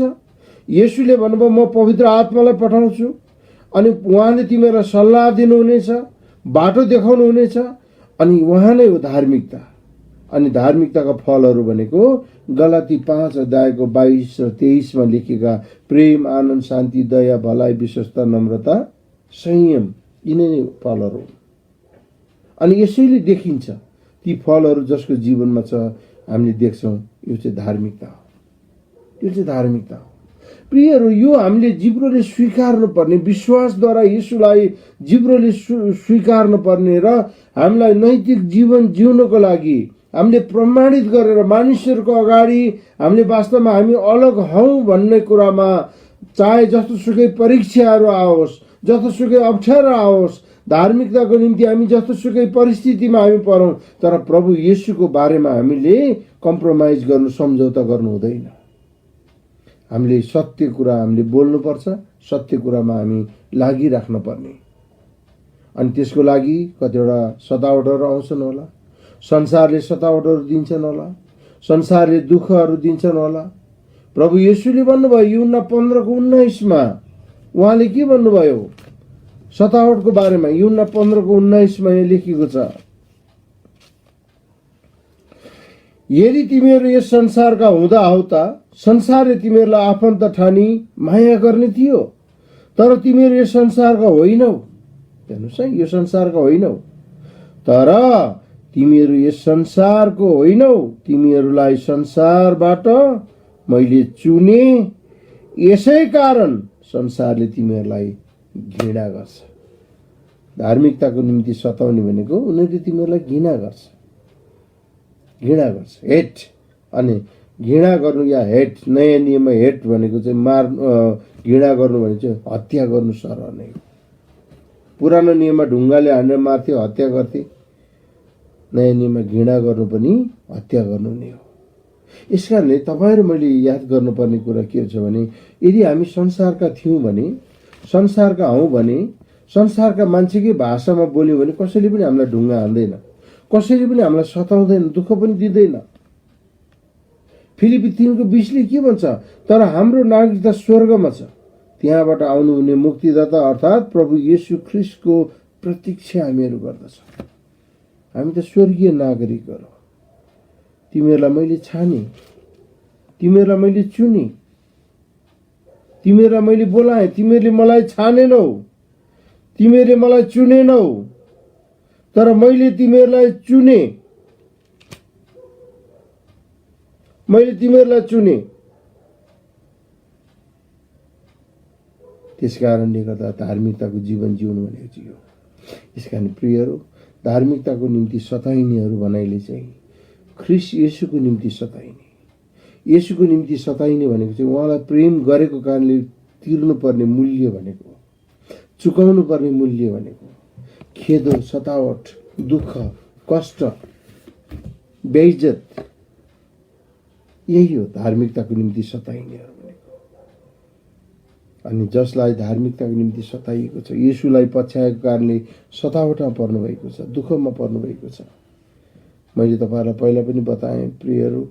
येशूले भन्नुभयो, म पवित्र आत्मालाई पठाउँछु अनि उहाँले तिमीहरूलाई सल्लाह दिनुहुनेछ, बाटो देखाउनु हुनेछ, अनि उहाँ नै हो धार्मिकता। अनि धार्मिकताका फलहरू भनेको गलाती 5:22 र 23 लेखेका प्रेम, आनन्द, शान्ति, दया, भलाइ, विश्वस्ता, नम्रता, संयम, यिनै नै फलहरू हुन्। अनि यसैले देखिन्छ ती फलहरू जसको जीवनमा छ, हामीले देख्छौं यो चाहिँ धार्मिकता हो। प्रियहरू, यो हामीले जिब्रोले स्वीकार्नु पर्ने, विश्वासद्वारा येशूलाई जिब्रोले स्वीकार्नु पर्ने र हामीलाई नैतिक जीवन जिउनको लागि हामीले प्रमाणित गरेर मानिसहरूको अगाडि हामीले वास्तवमा हामी अलग हौं भन्ने कुरामा, चाहे जस्तोसुकै परीक्षाहरू आओस्, जस्तोसुकै अप्ठ्यारो आओस्, धार्मिकताको निम्ति हामी जस्तोसुकै परिस्थितिमा हामी परौं, तर प्रभु येशूको बारेमा हामीले कम्प्रोमाइज गर्नु, सम्झौता गर्नु हुँदैन। हामीले सत्य कुरा हामीले बोल्नुपर्छ, सत्य कुरामा हामी लागिराख्न पर्ने। अनि त्यसको लागि कतिवटा सतावटहरू आउँछन् होला, संसारले सतावटहरू दिन्छन् होला, संसारले दुःखहरू दिन्छन् होला। प्रभु येशूले भन्नुभयो यूहन्ना 15:19 उहाँले के भन्नुभयो सतावटको बारेमा? यूहन्ना 15:19 यहाँ लेखिएको छ, यदि तिमीहरू यस संसारका हुँदा हौ त संसारले तिमीहरूलाई आफन्त ठानी माया गर्ने थियो, तर तिमीहरू यस संसारका होइनौ। हेर्नुहोस् है, यो संसारका होइनौ, तर तिमीहरू यस संसारको होइनौ, तिमीहरूलाई संसारबाट मैले चुने, यसै कारण संसारले तिमीहरूलाई घृणा गर्छ। धार्मिकताको निम्ति सताउने भनेको उनीहरूले तिमीहरूलाई घृणा गर्छ, हेट। अनि घृणा गर्नु या हेट, नयाँ नियममा हेट भनेको चाहिँ घृणा गर्नु भने चाहिँ हत्या गर्नु सरह नै हो। पुरानो नियममा ढुङ्गाले हानेर मार्थ्यो, हत्या गर्थे। नयाँ नियममा घृणा गर्नु पनि हत्या गर्नु नै हो। यस कारणले तपाईँहरू मैले याद गर्नुपर्ने कुरा के छ भने, यदि हामी संसारका थियौँ भने, संसारका हौँ भने, संसारका मान्छेकै भाषामा बोल्यौँ भने कसैले पनि हामीलाई ढुङ्गा हान्दैन, कसैले पनि हामीलाई सताउँदैन, दुःख पनि दिँदैन। फिलिपी 3:20 के भन्छ? तर हाम्रो नागरिकता स्वर्गमा छ, त्यहाँबाट आउनुहुने मुक्तिदाता अर्थात् प्रभु येशू ख्रिस्टको प्रतीक्षा हामीहरू गर्दछौँ। हामी त स्वर्गीय नागरिकहरू। तिमीहरूलाई मैले छाने, तिमीहरूलाई मैले चुने, तिमीहरूलाई मैले बोलाएँ, तिमीहरूले मलाई छानेनौ, तिमीहरूले मलाई चुनेनौ, तर मैले तिमीहरूलाई चुने, मैले तिमीहरूलाई चुने। त्यस कारणले गर्दा धार्मिकताको जीवन जिउनु भनेको चाहिँ हो। यसकारण प्रियहरू, धार्मिकताको निम्ति सताइनेहरू भनाइले चाहिँ ख्रिस्ट येशूको निम्ति सताइने, येशूको निम्ति सताइने भनेको चाहिँ उहाँलाई प्रेम गरेको कारणले तिर्नुपर्ने मूल्य भनेको, चुकाउनु पर्ने मूल्य भनेको खेदो, सतावट, दुःख, कष्ट, बेइज्जत, यही हो धार्मिकताको निम्ति सताइनेहरू भनेको। अनि जसलाई धार्मिकताको निम्ति सताइएको छ, येशूलाई पछ्याएको कारणले सतावटमा पर्नुभएको छ, दुःखमा पर्नुभएको छ। मैले तपाईँहरूलाई पहिला पनि बताएँ प्रियहरू,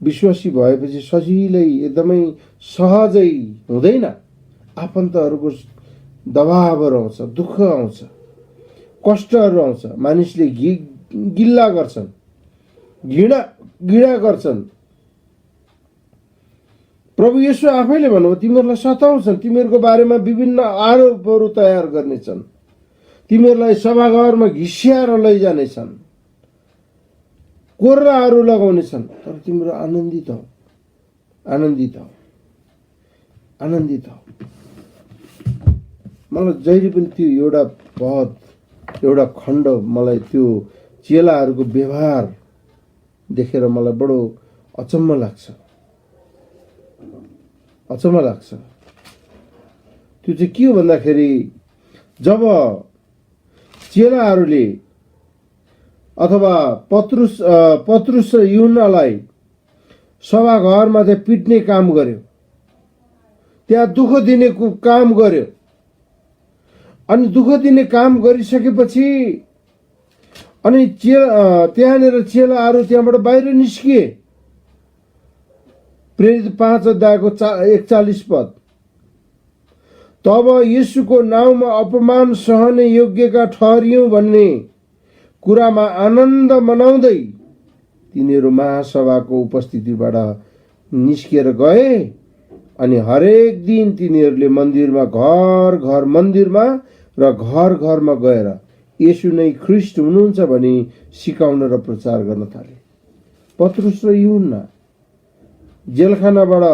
विश्वासी भएपछि सजिलै एकदमै सहजै हुँदैन। आफन्तहरूको दबावहरू आउँछ, दुःख आउँछ, कष्टहरू आउँछ, मानिसले गिल्ला गर्छन्, घृणा गर्छन्। प्रभु येशू आफैले भन्नुभयो तिमीहरूलाई सताउँछन्, तिमीहरूको बारेमा विभिन्न आरोपहरू तयार गर्नेछन्, तिमीहरूलाई सभाघरमा घिस्याएर लैजानेछन्, कोर्राहरू लगाउनेछन्, तर तिम्रो आनन्दित हौ, आनन्दित हौ, आनन्दित हौ। मलाई जहिले पनि त्यो एउटा पद, एउटा खण्ड, मलाई त्यो चेलाहरूको व्यवहार देखेर मलाई बडो अचम्म लाग्छ, अचम्म लाग्छ। त्यो चाहिँ के हो भन्दाखेरि, जब चेलाहरूले अथवा पत्रुस र यूहन्नालाई सभाघरमा चाहिँ पिट्ने काम गर्यो, त्यहाँ दुःख दिने काम गर्यो, अनि दुःख दिने काम गरिसकेपछि अनि त्यहाँनिर चेलाहरू त्यहाँबाट बाहिर निस्किए। प्रेरित 5:41 तब येशूको नाउँमा अपमान सहने योग्यका ठहरियौं भन्ने कुरामा आनन्द मनाउँदै तिनीहरू महासभाको उपस्थितिबाट निस्किएर गए। अनि हरेक दिन तिनीहरूले मन्दिरमा र घर घरमा गएर येशू नै ख्रिस्ट हुनुहुन्छ भनी सिकाउन र प्रचार गर्न थाले। पत्रुस र यूहन्ना जेलखानाबाट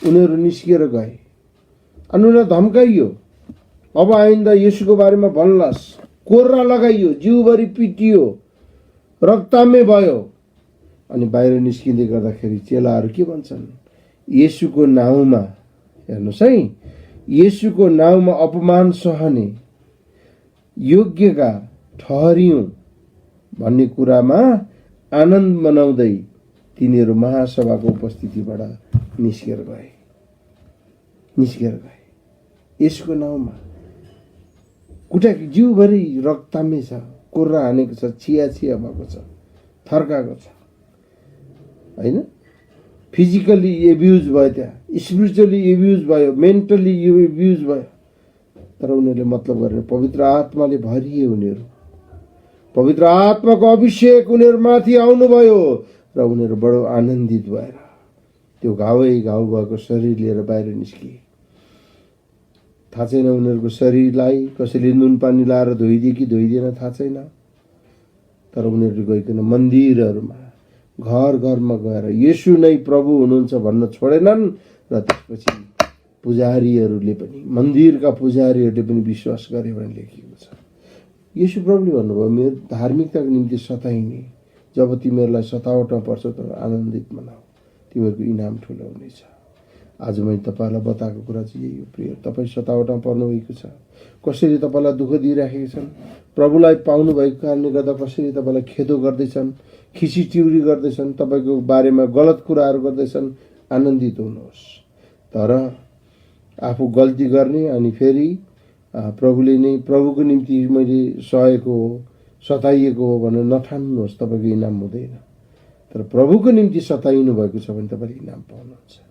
उनीहरू निस्किएर गए अनि उनीहरूलाई धम्काइयो, अब आइन्दा येशूको बारेमा भन्लास्, कोर्रा लगाइयो, जिउभरि पिटियो, रक्ताम्य भयो। अनि बाहिर निस्किँदै गर्दाखेरि चेलाहरू के भन्छन्? येशूको नाउँमा, हेर्नुहोस् है, येशूको नाउँमा अपमान सहने योग्यका ठहरियौं भन्ने कुरामा आनन्द मनाउँदै तिनीहरू महासभाको उपस्थितिबाट निस्केर गए। येशूको नाउँमा खुट्टा जिउभरि रक्तामै छ, कुर्रा हानेको छ, छिया छिया भएको छ, थर्काएको छ होइन। फिजिकली एब्युज भयो, त्यहाँ स्पिरिचुअली एब्युज भयो, मेन्टली एब्युज भयो, तर उनीहरूले मतलब गरेन। पवित्र आत्माले भरिए उनीहरू, पवित्र आत्माको अभिषेक उनीहरूमाथि आउनुभयो र उनीहरू बडो आनन्दित भएर त्यो घावै घाउ भएको शरीर लिएर बाहिर निस्किए। थाहा छैन उनीहरूको शरीरलाई कसैले नुन पानी लाएर धोइदिए कि धोइदिएन, थाहा छैन। तर उनीहरू गइकन मन्दिरहरूमा, घर घरमा गएर येशू नै प्रभु हुनुहुन्छ भन्न छोडेनन् र त्यसपछि पुजारीहरूले पनि, मन्दिरका पुजारीहरूले पनि विश्वास गरे भने लेखिएको छ। येशू प्रभुले भन्नुभयो, मेरो धार्मिकताको निम्ति सताइने, जब तिमीहरूलाई सतावटमा पर्छ तर आनन्दित मनाऊ, तिमीहरूको इनाम ठुलो हुनेछ। आज मैले तपाईँलाई बताएको कुरा चाहिँ यही हो प्रिय। तपाईँ सतावटमा पर्नुभएको छ, कसैले तपाईँलाई दुःख दिइराखेका छन्, प्रभुलाई पाउनु भएको कारणले गर्दा कसैले तपाईँलाई खेदो गर्दैछन्, खिसी टिउरी गर्दैछन्, तपाईँको बारेमा गलत कुराहरू गर्दैछन्, आनन्दित हुनुहोस्। तर आफू गल्ती गर्ने अनि फेरि प्रभुले नै, प्रभुको निम्ति मैले सहेको हो, सताइएको हो भनेर नठान्नुहोस्, तपाईँको इनाम हुँदैन। तर प्रभुको निम्ति सताइनु भएको छ भने तपाईँले इनाम पाउनुहुन्छ।